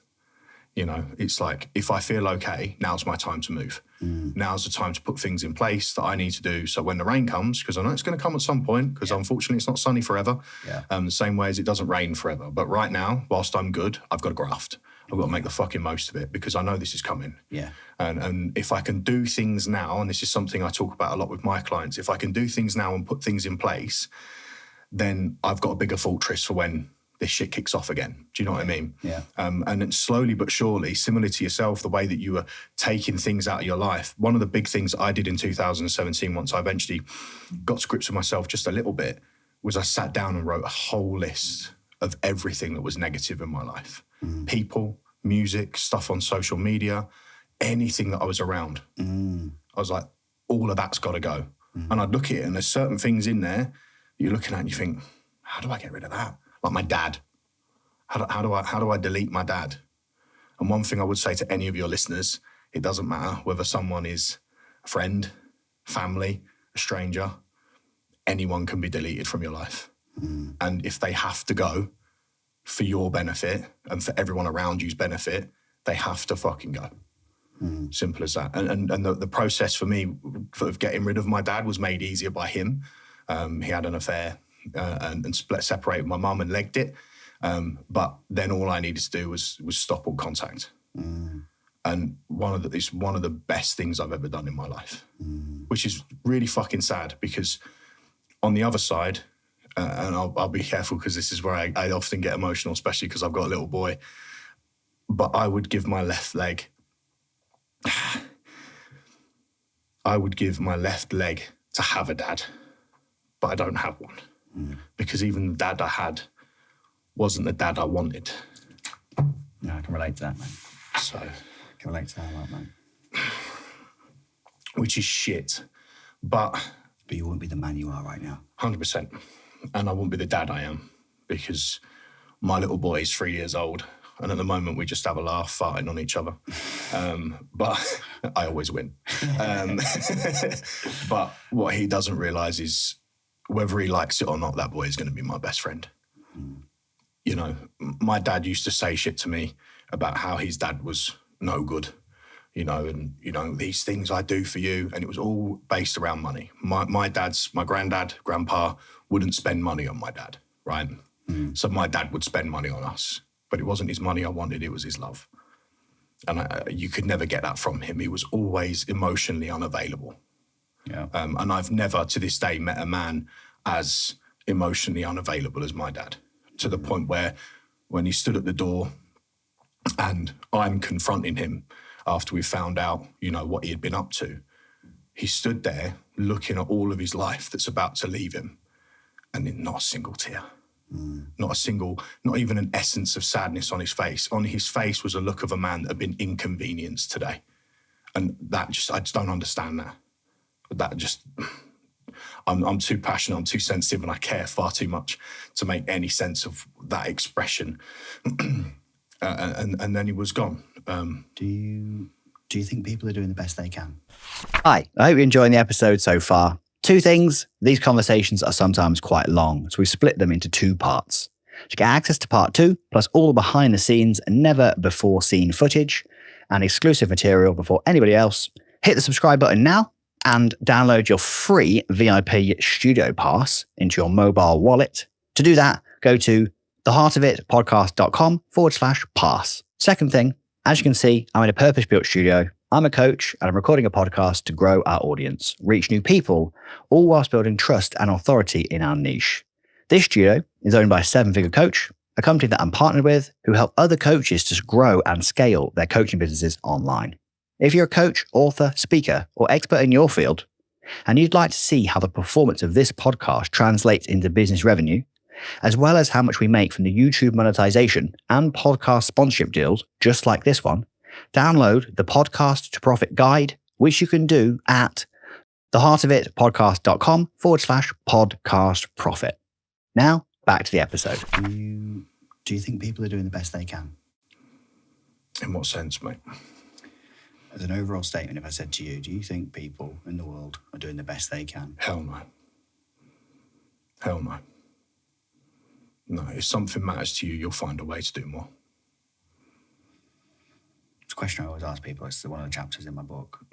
It's like, if I feel okay, now's my time to move. Now's the time to put things in place that I need to do. So when the rain comes, because I know it's going to come at some point, because unfortunately it's not sunny forever, the same way as it doesn't rain forever. But right now, whilst I'm good, I've got to graft. I've got to make the fucking most of it because I know this is coming. Yeah. And if I can do things now, and this is something I talk about a lot with my clients, if I can do things now and put things in place, then I've got a bigger fortress for when this shit kicks off again. Do you know what I mean? Yeah. And then slowly but surely, similar to yourself, the way that you were taking things out of your life, one of the big things I did in 2017, once I eventually got to grips with myself just a little bit, was I sat down and wrote a whole list of everything that was negative in my life. People, music, stuff on social media, anything that I was around. I was like, all of that's got to go. And I'd look at it and there's certain things in there that you're looking at and you think, how do I get rid of that? Like my dad. How do I delete my dad? And one thing I would say to any of your listeners, it doesn't matter whether someone is a friend, family, a stranger, anyone can be deleted from your life. And if they have to go for your benefit and for everyone around you's benefit, they have to fucking go. Simple as that. And the process for me of getting rid of my dad was made easier by him. He had an affair and separated my mum and legged it. But then all I needed to do was stop all contact. And it's one of the best things I've ever done in my life, which is really fucking sad because on the other side, and I'll be careful because this is where I often get emotional, especially because I've got a little boy, but I would give my left leg, to have a dad, but I don't have one because even the dad I had wasn't the dad I wanted. Yeah, I can relate to that, man. So... can relate to that a lot, man. Which is shit. But you wouldn't be the man you are right now. 100%. And I wouldn't be the dad I am because my little boy is 3 years old. And at the moment, we just have a laugh farting on each other. But I always win. But what he doesn't realise is whether he likes it or not, that boy is going to be my best friend. You know, my dad used to say shit to me about how his dad was no good, you know, and, you know, these things I do for you. And it was all based around money. My granddad, grandpa wouldn't spend money on my dad, right? So my dad would spend money on us, but it wasn't his money I wanted, it was his love. And you could never get that from him. He was always emotionally unavailable. Yeah. And I've never to this day met a man as emotionally unavailable as my dad, to the point where when he stood at the door and I'm confronting him after we found out, you know, what he had been up to, he stood there looking at all of his life that's about to leave him and then not a single tear. Not even an essence of sadness on his face. On his face was a look of a man that had been inconvenienced today. And I just don't understand that. I'm too passionate, I'm too sensitive, and I care far too much to make any sense of that expression. And then he was gone. Do you think people are doing the best they can? Hi, I hope you're enjoying the episode so far. Two things. These conversations are sometimes quite long, so we split them into two parts. To get access to part 2, plus all the behind the scenes and never before seen footage and exclusive material before anybody else, hit the subscribe button now and download your free VIP studio pass into your mobile wallet. To do that, go to theheartofitpodcast.com/pass. Second thing, as you can see, I'm in a purpose-built studio. I'm a coach and I'm recording a podcast to grow our audience, reach new people, all whilst building trust and authority in our niche. This studio is owned by a 7-figure coach, a company that I'm partnered with who help other coaches to grow and scale their coaching businesses online. If you're a coach, author, speaker, or expert in your field, and you'd like to see how the performance of this podcast translates into business revenue, as well as how much we make from the YouTube monetization and podcast sponsorship deals, just like this one, download the Podcast to Profit Guide, which you can do at theheartofitpodcast.com/podcast profit. Now, back to the episode. Do you think people are doing the best they can? In what sense, mate? As an overall statement, if I said to you, do you think people in the world are doing the best they can? Hell no. Hell no. No, if something matters to you, you'll find a way to do more. It's a question I always ask people. It's one of the chapters in my book.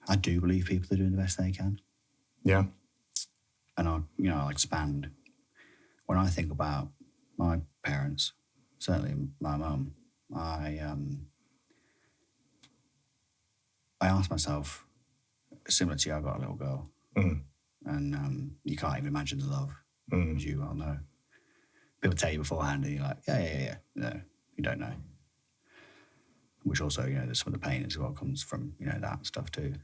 I do believe people are doing the best they can. Yeah. And I'll expand. When I think about my parents, certainly my mum, I ask myself, similar to you, I've got a little girl. And you can't even imagine the love, as you well know. People tell you beforehand, and you're like, yeah. No, you don't know. Which also, there's some of the pain as well comes from, that stuff too.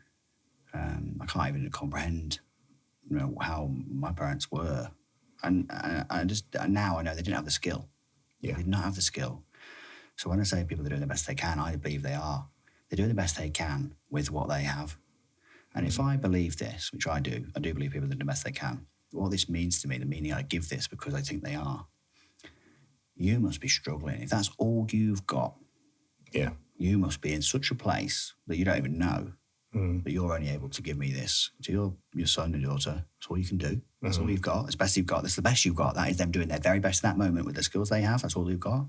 I can't even comprehend, how my parents were. And I just, now I know they didn't have the skill. Yeah. They did not have the skill. So when I say people are doing the best they can, I believe they are. They're doing the best they can with what they have. And if I believe this, which I do believe people are doing the best they can. What this means to me, the meaning I give this because I think they are, you must be struggling. If that's all you've got, Yeah. you must be in such a place that you don't even know that you're only able to give me this to your son and daughter. That's all you can do. That's all you've got. It's best you've got. That's the best you've got. That is them doing their very best in that moment with the skills they have. That's all you've got.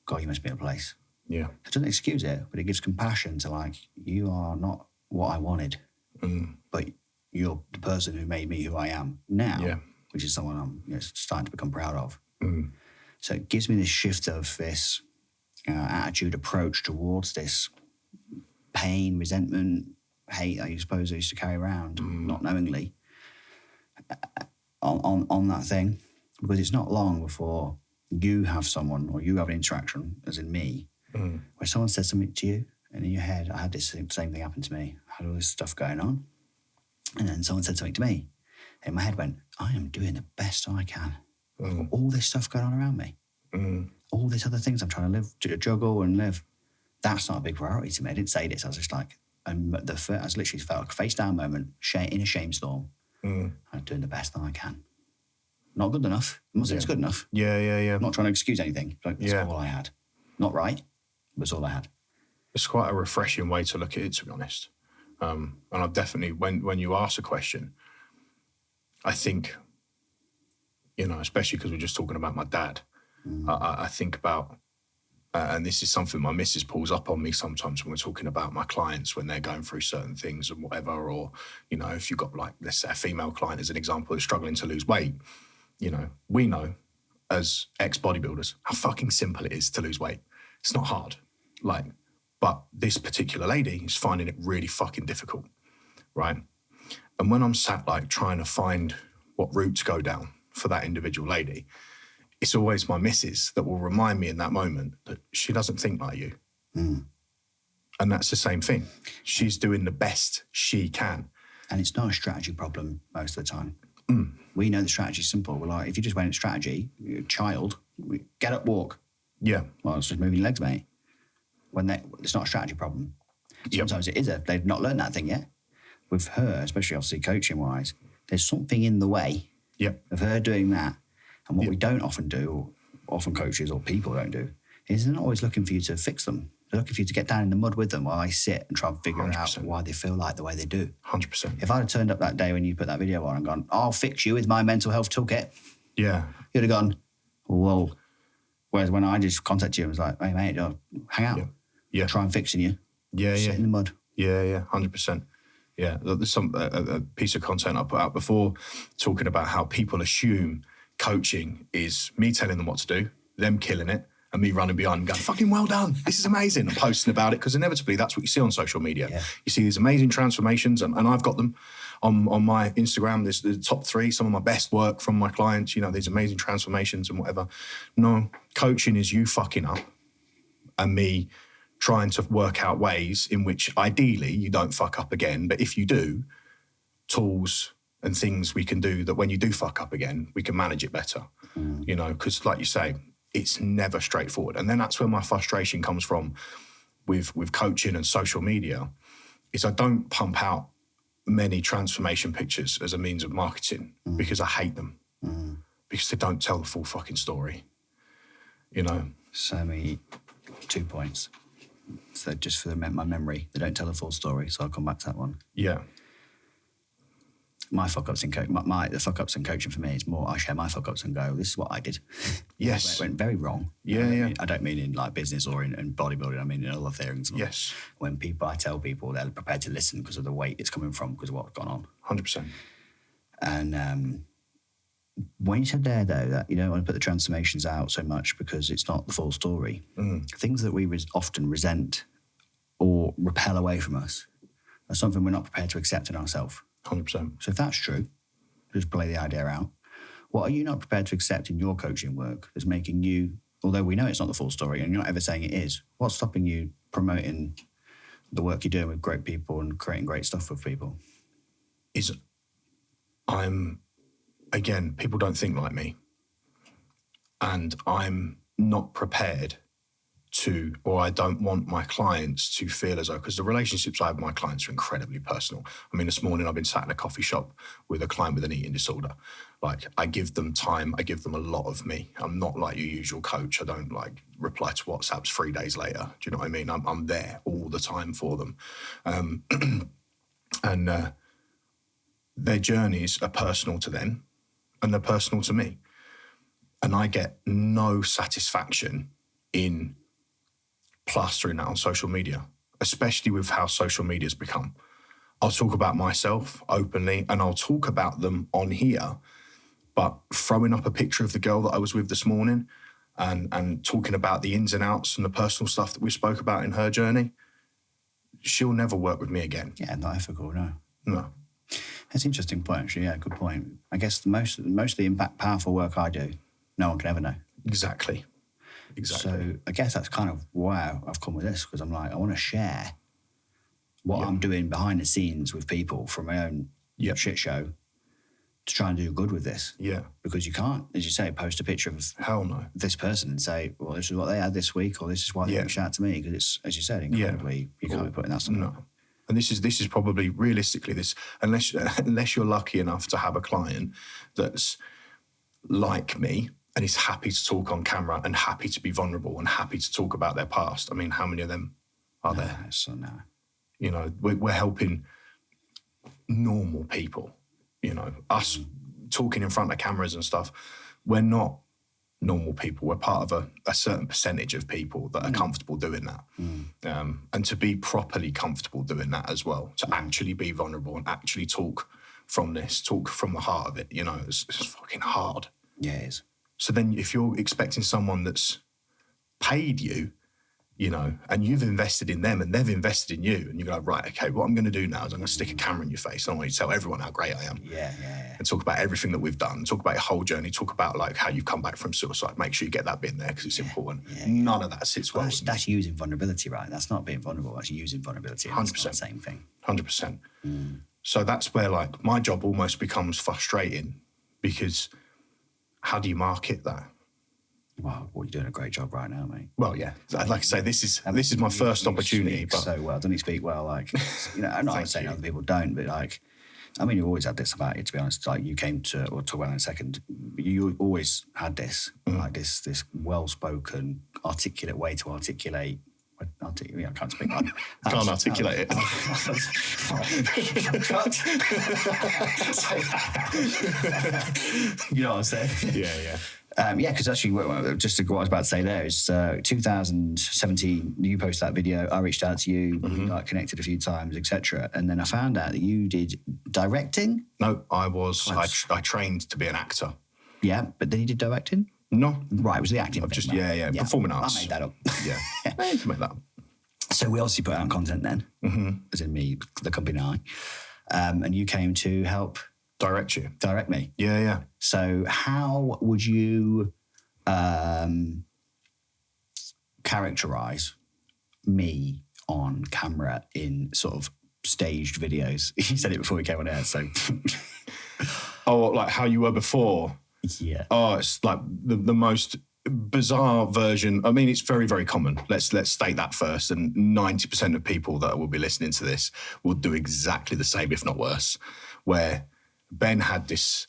God, you must be in a place. Yeah. It doesn't excuse it, but it gives compassion to like, you are not what I wanted, but you're the person who made me who I am now, which is someone I'm starting to become proud of. So it gives me this shift of this attitude, approach towards this pain, resentment, hate I suppose I used to carry around, not knowingly, on that thing. Because it's not long before you have someone or you have an interaction, as in me, where someone says something to you, and in your head, I had this same thing happen to me. I had all this stuff going on. And then someone said something to me. And my head went, I am doing the best I can. I've got all this stuff going on around me. All these other things I'm trying to live, to juggle and live. That's not a big priority to me. I didn't say this. I was just like, I literally felt like a face down moment, in a shame storm. I'm doing the best that I can. Not good enough. I'm not saying it's good enough. Yeah. I'm not trying to excuse anything. Like, that's all I had. Not right, but it's all I had. It's quite a refreshing way to look at it, to be honest. And I've definitely, when you ask a question, I think, especially because we're just talking about my dad, I think about, and this is something my missus pulls up on me sometimes when we're talking about my clients when they're going through certain things and whatever, or, if you've got like, let's say a female client as an example who's struggling to lose weight, we know as ex-bodybuilders how fucking simple it is to lose weight. It's not hard. But this particular lady is finding it really fucking difficult, right? And when I'm sat trying to find what route to go down for that individual lady, it's always my missus that will remind me in that moment that she doesn't think like you. And that's the same thing. She's doing the best she can. And it's not a strategy problem most of the time. We know the strategy is simple. We're like, if you just went in strategy, you're a child, get up, walk. Yeah. Well, it's just moving your legs, mate. It's not a strategy problem. Sometimes it is they've not learned that thing yet. With her, especially obviously coaching-wise, there's something in the way of her doing that. And what we don't often do, or often coaches or people don't do, is they're not always looking for you to fix them. They're looking for you to get down in the mud with them while I sit and try and figure 100%. out why they feel like the way they do. 100%. If I'd have turned up that day when you put that video on and gone, I'll fix you with my mental health toolkit, Yeah. you'd have gone, well, whereas when I just contacted you and was like, hey, mate, hang out. Yeah. Try and fixing you. Sit in the mud. Yeah, 100%. Yeah, there's some a piece of content I put out before talking about how people assume coaching is me telling them what to do, them killing it, and me running behind and going, fucking well done, this is amazing, and posting about it, because inevitably that's what you see on social media. Yeah. You see these amazing transformations, and I've got them on my Instagram. There's the top 3, some of my best work from my clients, these amazing transformations and whatever. No, coaching is you fucking up and me trying to work out ways in which ideally you don't fuck up again. But if you do, tools and things we can do that when you do fuck up again, we can manage it better, because like you say, it's never straightforward. And then that's where my frustration comes from with coaching and social media, is I don't pump out many transformation pictures as a means of marketing because I hate them, because they don't tell the full fucking story, So many 2 points. So just for my memory, they don't tell the full story, so I'll come back to that one. Yeah. My fuck-ups in coaching, the fuck-ups in coaching for me is more, I share my fuck-ups and go, this is what I did. Yes. It went very wrong. Yeah. I don't mean in business or in bodybuilding, I mean in other things. Yes. When I tell people, they're prepared to listen because of the weight it's coming from, because of what's gone on. 100%. And when you said there, though, that you don't want to put the transformations out so much because it's not the full story, things that we often resent or repel away from us are something we're not prepared to accept in ourselves. 100%. So if that's true, just play the idea out. What are you not prepared to accept in your coaching work that's making you, although we know it's not the full story and you're not ever saying it is, what's stopping you promoting the work you're doing with great people and creating great stuff with people? Again, people don't think like me. And I'm not prepared to, or I don't want my clients to feel as though, because the relationships I have with my clients are incredibly personal. I mean, this morning I've been sat in a coffee shop with a client with an eating disorder. Like, I give them time, I give them a lot of me. I'm not like your usual coach. I don't like reply to WhatsApps 3 days later. Do you know what I mean? I'm there all the time for them. And their journeys are personal to them and they're personal to me. And I get no satisfaction in plastering that on social media, especially with how social media's become. I'll talk about myself openly and I'll talk about them on here, but throwing up a picture of the girl that I was with this morning and talking about the ins and outs and the personal stuff that we spoke about in her journey, she'll never work with me again. Yeah, not ethical, no. No. That's an interesting point, actually. Yeah, good point. I guess most of the impact, powerful work I do, no one can ever know. Exactly. So I guess that's kind of why I've come with this, because I'm like, I want to share what I'm doing behind the scenes with people from my own shit show to try and do good with this. Yeah. Because you can't, as you say, post a picture of hell no this person and say, well, this is what they had this week, or this is why they reached out to me, because it's, as you said, incredibly, you can't be putting that stuff. No. And this is probably realistically this, unless you're lucky enough to have a client that's like me and is happy to talk on camera and happy to be vulnerable and happy to talk about their past. I mean, how many of them are there? So no. You know, we're helping normal people. You know, us talking in front of cameras and stuff, we're not normal people. We're part of a certain percentage of people that are comfortable doing that. And to be properly comfortable doing that as well, to actually be vulnerable and actually talk from the heart of it, you know, it's fucking hard. Yeah, it is. So then if you're expecting someone that's paid you, you know, and you've invested in them and they've invested in you, and you go, right, okay, what I'm going to do now is I'm going to stick a camera in your face. I want you to tell everyone how great I am. Yeah. And talk about everything that we've done, talk about your whole journey, talk about like how you've come back from suicide. Make sure you get that bit in there because it's important. None of that sits well. That's using vulnerability, right? That's not being vulnerable. That's using vulnerability. 100%. It's not the same thing. 100%. So that's where like my job almost becomes frustrating, because how do you market that? Well, you're doing a great job right now, mate. Well, yeah. Like I say, this is my first opportunity. But so well, don't you speak well? Like, you know, I'm not saying other people don't, but like, I mean, you've always had this about you, to be honest. Like, you came to, we'll talk about it in a second, but you always had this, like this well-spoken, articulate way to articulate. I can't speak. Can't articulate it. You know what I'm saying? Yeah. Because actually, just to what I was about to say there is 2017, you posted that video, I reached out to you, we like connected a few times, etc. And then I found out that you did directing. No, I trained to be an actor. Yeah, but then you did directing? No. Right, it was the acting thing. Just, yeah, performing arts. I made that up. Yeah, you can make that up. So we obviously put out content then, as in me, the company and I, and you came to help direct me. Yeah. So how would you characterize me on camera in sort of staged videos? You said it before we came on air, so. Oh, like how you were before? Yeah. Oh, it's like the most bizarre version. I mean, it's very, very common. Let's state that first. And 90% of people that will be listening to this will do exactly the same, if not worse, where Ben had this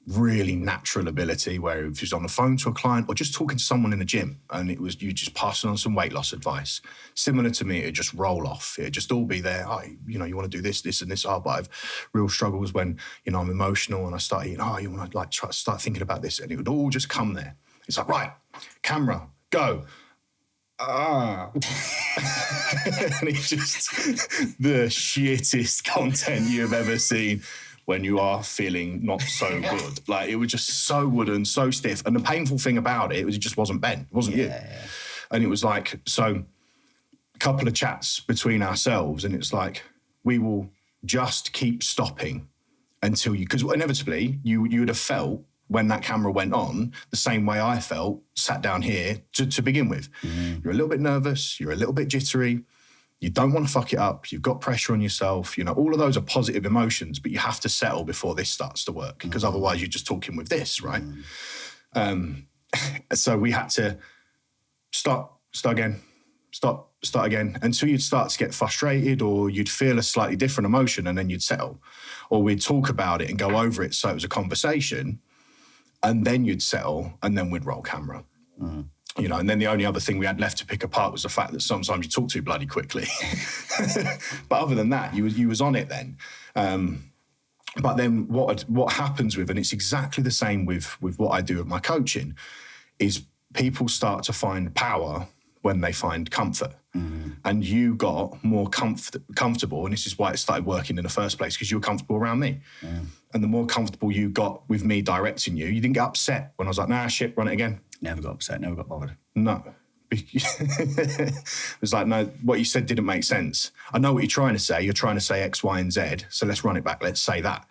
really natural ability where if he was on the phone to a client or just talking to someone in the gym and it was you just passing on some weight loss advice, similar to me, it'd just roll off. It'd just all be there. Oh, you know, you want to do this, this and this. Oh, but I've real struggles when, you know, I'm emotional and I start eating, you want to like start thinking about this. And it would all just come there. It's like, right, camera, go. And it's just the shittest content you've ever seen when you are feeling not so good. Like, it was just so wooden, so stiff. And the painful thing about it was it just wasn't Ben. It wasn't you. And it was like, so a couple of chats between ourselves and it's like, we will just keep stopping until you, because inevitably you would have felt when that camera went on the same way I felt sat down here to begin with. You're a little bit nervous, you're a little bit jittery, you don't want to fuck it up, you've got pressure on yourself, you know, all of those are positive emotions, but you have to settle before this starts to work, because otherwise you're just talking with this, right? So we had to start again, start again, until you'd start to get frustrated or you'd feel a slightly different emotion and then you'd settle. Or we'd talk about it and go over it so it was a conversation, and then you'd settle, and then we'd roll camera. You know, and then the only other thing we had left to pick apart was the fact that sometimes you talk too bloody quickly. But other than that, you was on it then. But then what happens with, and it's exactly the same with what I do with my coaching, is people start to find power when they find comfort. And you got more comfortable, and this is why it started working in the first place, because you were comfortable around me. And the more comfortable you got with me directing you, you didn't get upset when I was like, nah, shit, run it again. Never got upset, never got bothered. No. It was like, no, what you said didn't make sense. I know what you're trying to say. You're trying to say X, Y, and Z. So let's run it back. Let's say that.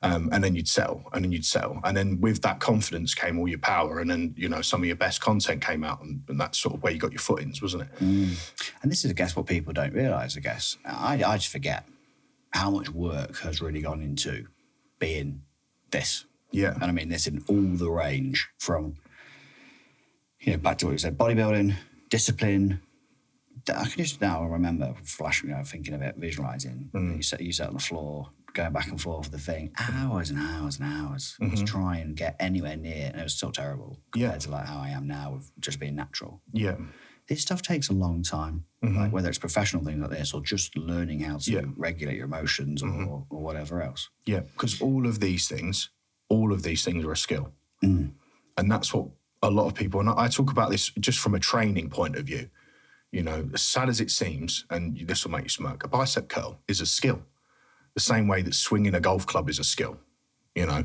And then you'd settle, and then you'd settle. And then with that confidence came all your power. And then, you know, some of your best content came out, and that's sort of where you got your footings, wasn't it? And this is, I guess, what people don't realise, I guess. I just forget how much work has really gone into being this. Yeah. And I mean this in all the range from, you know, back to what you said, bodybuilding, discipline. I can just now remember flashing, you know, thinking of it, visualising. You sat on the floor, going back and forth with the thing, hours and hours and hours to try and get anywhere near, and it was so terrible compared to like how I am now with just being natural. Yeah. This stuff takes a long time, like whether it's professional things like this or just learning how to regulate your emotions or whatever else. Yeah, because all of these things are a skill. And that's what a lot of people, and I talk about this just from a training point of view, you know, as sad as it seems, and this will make you smirk, a bicep curl is a skill. The same way that swinging a golf club is a skill. You know,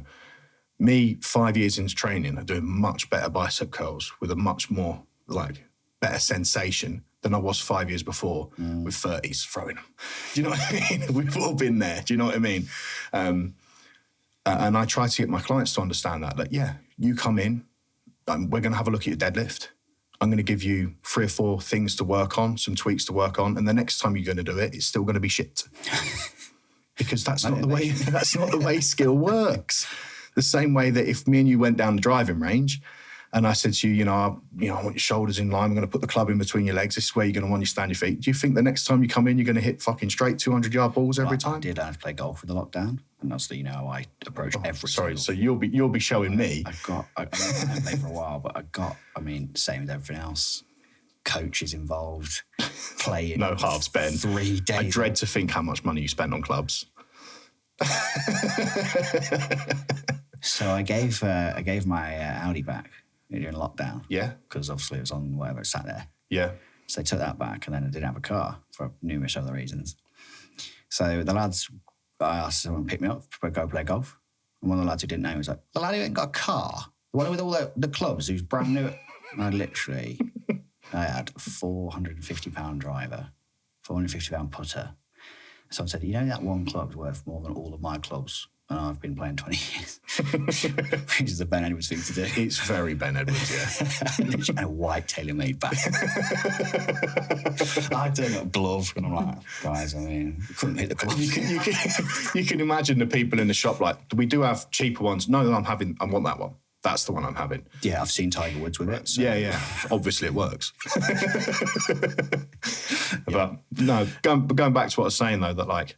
me 5 years into training, I'm doing much better bicep curls with a much more like better sensation than I was 5 years before with 30s throwing them. Do you know what I mean? We've all been there. Do you know what I mean? And I try to get my clients to understand that, like, yeah, you come in, we're going to have a look at your deadlift. I'm going to give you 3 or 4 things to work on, some tweaks to work on, and the next time you're going to do it, it's still going to be shit. Because that's not the way skill works. The same way that if me and you went down the driving range and I said to you, I want your shoulders in line, I'm going to put the club in between your legs, this is where you're going to want you to stand your feet. Do you think the next time you come in, you're going to hit fucking straight 200-yard balls every time? I did. I had to play golf with the lockdown, and that's how I approach every. Sorry, so you'll be showing me. I haven't played for a while, but same with everything else. Coaches involved, playing. No halves, Ben. 3 days. I dread to think how much money you spent on clubs. So I gave my Audi back during lockdown. Yeah. Because obviously it was on whatever, it sat there. Yeah. So I took that back, and then I didn't have a car for numerous other reasons. So the lads, I asked someone to pick me up to go play golf. And one of the lads who didn't know was like, the lad who ain't got a car, the one with all the clubs, who's brand new. And I had a £450 driver, £450 putter. Someone said, that one club's worth more than all of my clubs, and I've been playing 20 years. Which is a Ben Edwards thing to do. It's very Ben Edwards, yeah. Literally a white tailor-made bag. I turned up a glove, and I'm like, guys, couldn't hit the club. You can imagine the people in the shop like, we do have cheaper ones. No, I want that one. That's the one I'm having. Yeah, I've seen Tiger Woods with it. So. Yeah. Obviously, it works. But no, going back to what I was saying though, that like,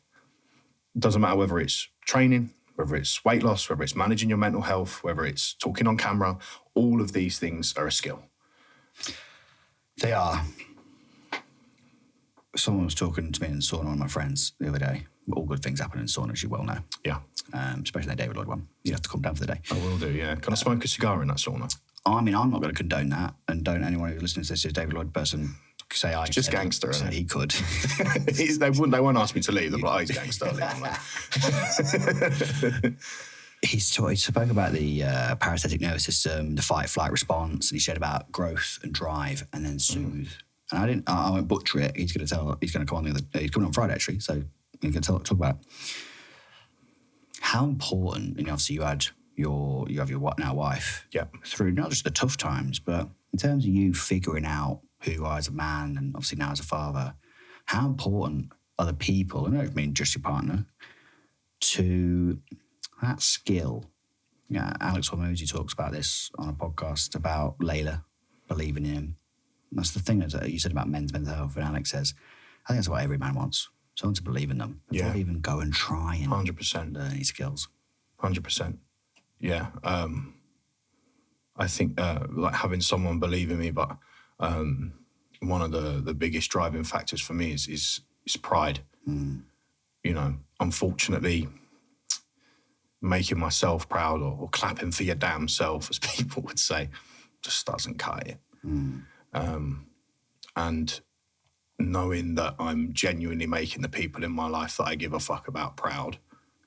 it doesn't matter whether it's training, whether it's weight loss, whether it's managing your mental health, whether it's talking on camera, all of these things are a skill. They are. Someone was talking to me in sauna, one of my friends, the other day. All good things happen in sauna, as you well know. Yeah. Especially that David Lloyd one. You have to come down for the day. I will do, yeah. Can I smoke a cigar in that sauna? I'm not going to condone that. And don't anyone who listens to this is a David Lloyd person say I just gangster, isn't it? He could. They won't ask me to leave. They'll be like, he's gangster. He spoke about the parasympathetic nervous system, the fight-flight response, and he shared about growth and drive and then soothe. And I won't butcher it. He's going to come on he's coming on Friday actually, so he's going to talk about how important, obviously you have your now wife, through not just the tough times, but in terms of you figuring out who you are as a man and obviously now as a father, how important are the people, I don't mean just your partner, to that skill? Yeah, Alex Hormozy talks about this on a podcast about Layla, believing in him, That's the thing that you said about men's mental health, and Alex says, I think that's what every man wants. Someone to believe in them. Before they even go and try and 100%. learn any skills. 100%. Yeah. I think like having someone believe in me, but one of the biggest driving factors for me is pride. You know, unfortunately, making myself proud or clapping for your damn self, as people would say, just doesn't cut it. And knowing that I'm genuinely making the people in my life that I give a fuck about proud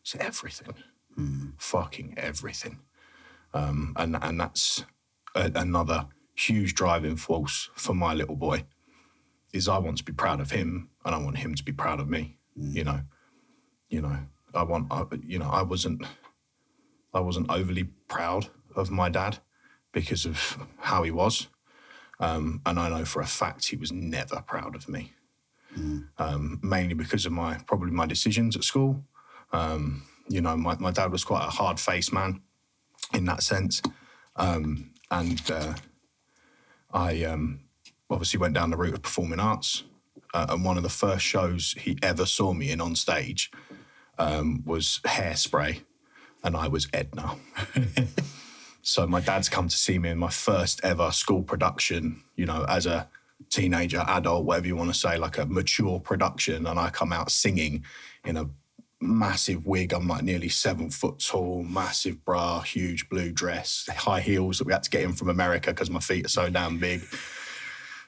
is everything. Fucking everything. And that's another huge driving force for my little boy, is I want to be proud of him and I want him to be proud of me. You know, I wasn't overly proud of my dad because of how he was. And I know for a fact he was never proud of me. Mainly because of probably my decisions at school. You know, my dad was quite a hard-faced man in that sense. And I obviously went down the route of performing arts. And one of the first shows he ever saw me in on stage was Hairspray, and I was Edna. So my dad's come to see me in my first ever school production, you know, as a teenager, adult, whatever you want to say, like a mature production. And I come out singing in a massive wig. I'm like nearly 7 foot tall, massive bra, huge blue dress, high heels that we had to get in from America because my feet are so damn big.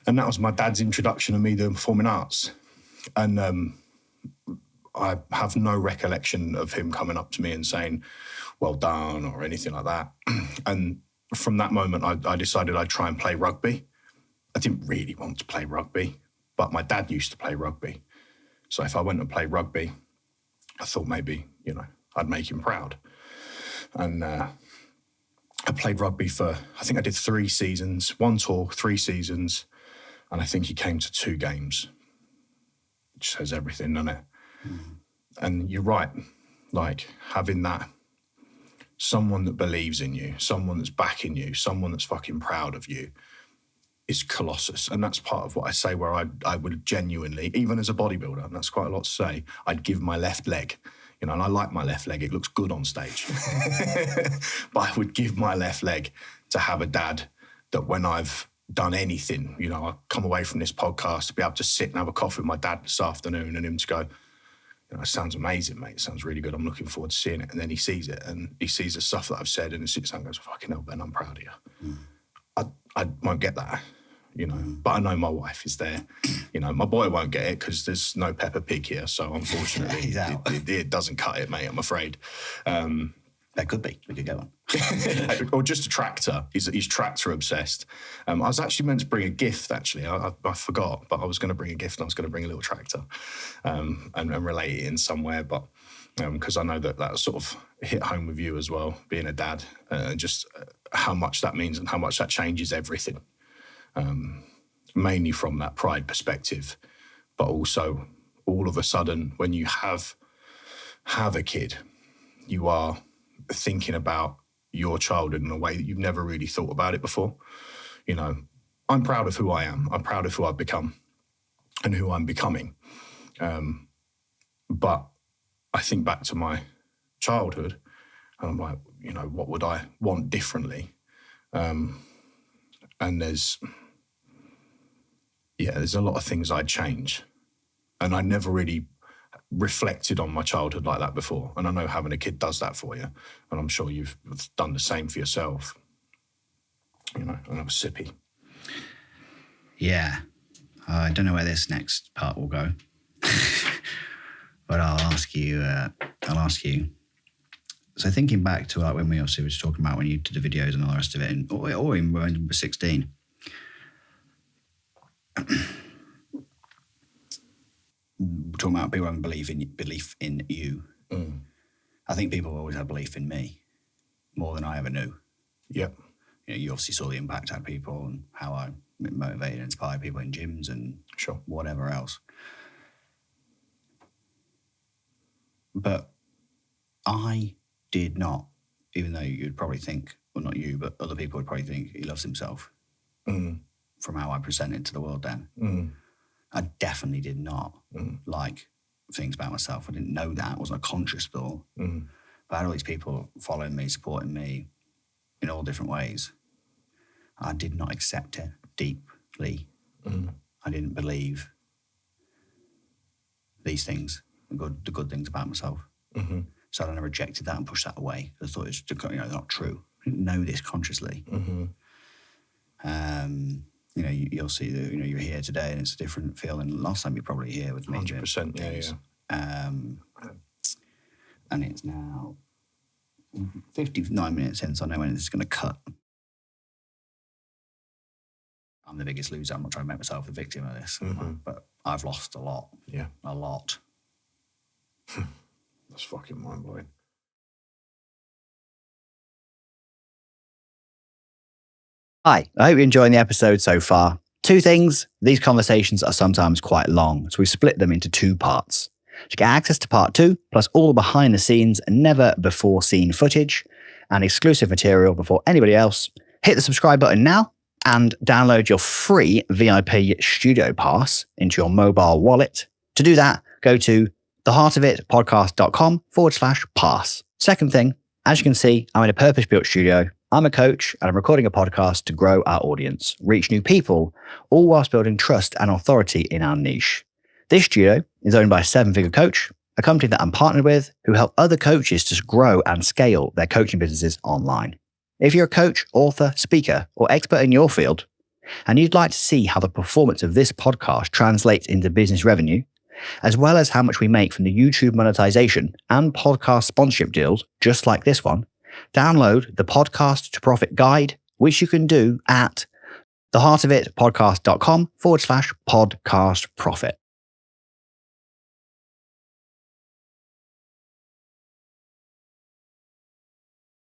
And that was my dad's introduction to me doing performing arts. And I have no recollection of him coming up to me and saying, well done, or anything like that. And from that moment, I decided I'd try and play rugby. I didn't really want to play rugby, but my dad used to play rugby. So if I went and played rugby, I thought maybe, you know, I'd make him proud. And I played rugby for, I think I did 3 seasons, 1 tour, 3 seasons. And I think he came to 2 games, which says everything, doesn't it? And you're right, like having that, someone that believes in you, someone that's backing you, someone that's fucking proud of you is colossus. And that's part of what I say, where I would genuinely, even as a bodybuilder, and that's quite a lot to say, I'd give my left leg, you know, and I like my left leg, it looks good on stage. But I would give my left leg to have a dad that when I've done anything, you know, I come away from this podcast to be able to sit and have a coffee with my dad this afternoon and him to go, you know, it sounds amazing, mate. It sounds really good. I'm looking forward to seeing it. And then he sees it and he sees the stuff that I've said and he sits down and goes, fucking hell, Ben, I'm proud of you. I won't get that, you know, but I know my wife is there. You know, my boy won't get it because there's no Peppa Pig here. So unfortunately, it doesn't cut it, mate, I'm afraid. There could be. We could get one. Or just a tractor. He's tractor obsessed. I was actually meant to bring a gift, actually. I forgot, but I was going to bring a gift and I was going to bring a little tractor and relate it in somewhere. But because I know that sort of hit home with you as well, being a dad, just how much that means and how much that changes everything. Mainly from that pride perspective, but also all of a sudden when you have a kid, you are thinking about your childhood in a way that you've never really thought about it before. You know, I'm proud of who I am. I'm proud of who I've become and who I'm becoming. But I think back to my childhood and I'm like, you know, what would I want differently? And there's a lot of things I'd change. And I never really reflected on my childhood like that before. And I know having a kid does that for you. And I'm sure you've done the same for yourself. You know, and I was sippy. Yeah. I don't know where this next part will go. But I'll ask you. So thinking back to like when we obviously were talking about when you did the videos and all the rest of it, or even when you were 16. Talking about people having belief in you. I think people always had belief in me more than I ever knew. Yep. You know, you obviously saw the impact I had people and how I motivated and inspired people in gyms and whatever else. But I did not, even though you'd probably think, well, not you, but other people would probably think he loves himself. from how I presented to the world then. I definitely did not like things about myself. I didn't know that. It wasn't a conscious thought. But I had all these people following me, supporting me in all different ways. I did not accept it deeply. I didn't believe these things, the good things about myself. So then I rejected that and pushed that away. I thought it's not true. I didn't know this consciously. You'll see that you're here today and it's a different feeling than last time you're probably here with me. 100%, yeah. And it's now 59 minutes in, so I know when this is going to cut. I'm the biggest loser. I'm not trying to make myself the victim of this, but I've lost a lot. Yeah. A lot. That's fucking mind-blowing. Hi, I hope you're enjoying the episode so far. Two things. These conversations are sometimes quite long, so we split them into 2 parts. To get access to part 2, plus all the behind the scenes and never before seen footage and exclusive material before anybody else, hit the subscribe button now and download your free VIP studio pass into your mobile wallet. To do that, go to theheartofitpodcast.com/pass. Second thing, as you can see, I'm in a purpose-built studio. I'm a coach and I'm recording a podcast to grow our audience, reach new people, all whilst building trust and authority in our niche. This studio is owned by a 7-figure coach, a company that I'm partnered with who help other coaches to grow and scale their coaching businesses online. If you're a coach, author, speaker, or expert in your field, and you'd like to see how the performance of this podcast translates into business revenue, as well as how much we make from the YouTube monetization and podcast sponsorship deals, just like this one, download the Podcast to Profit Guide, which you can do at theheartofitpodcast.com/podcast profit.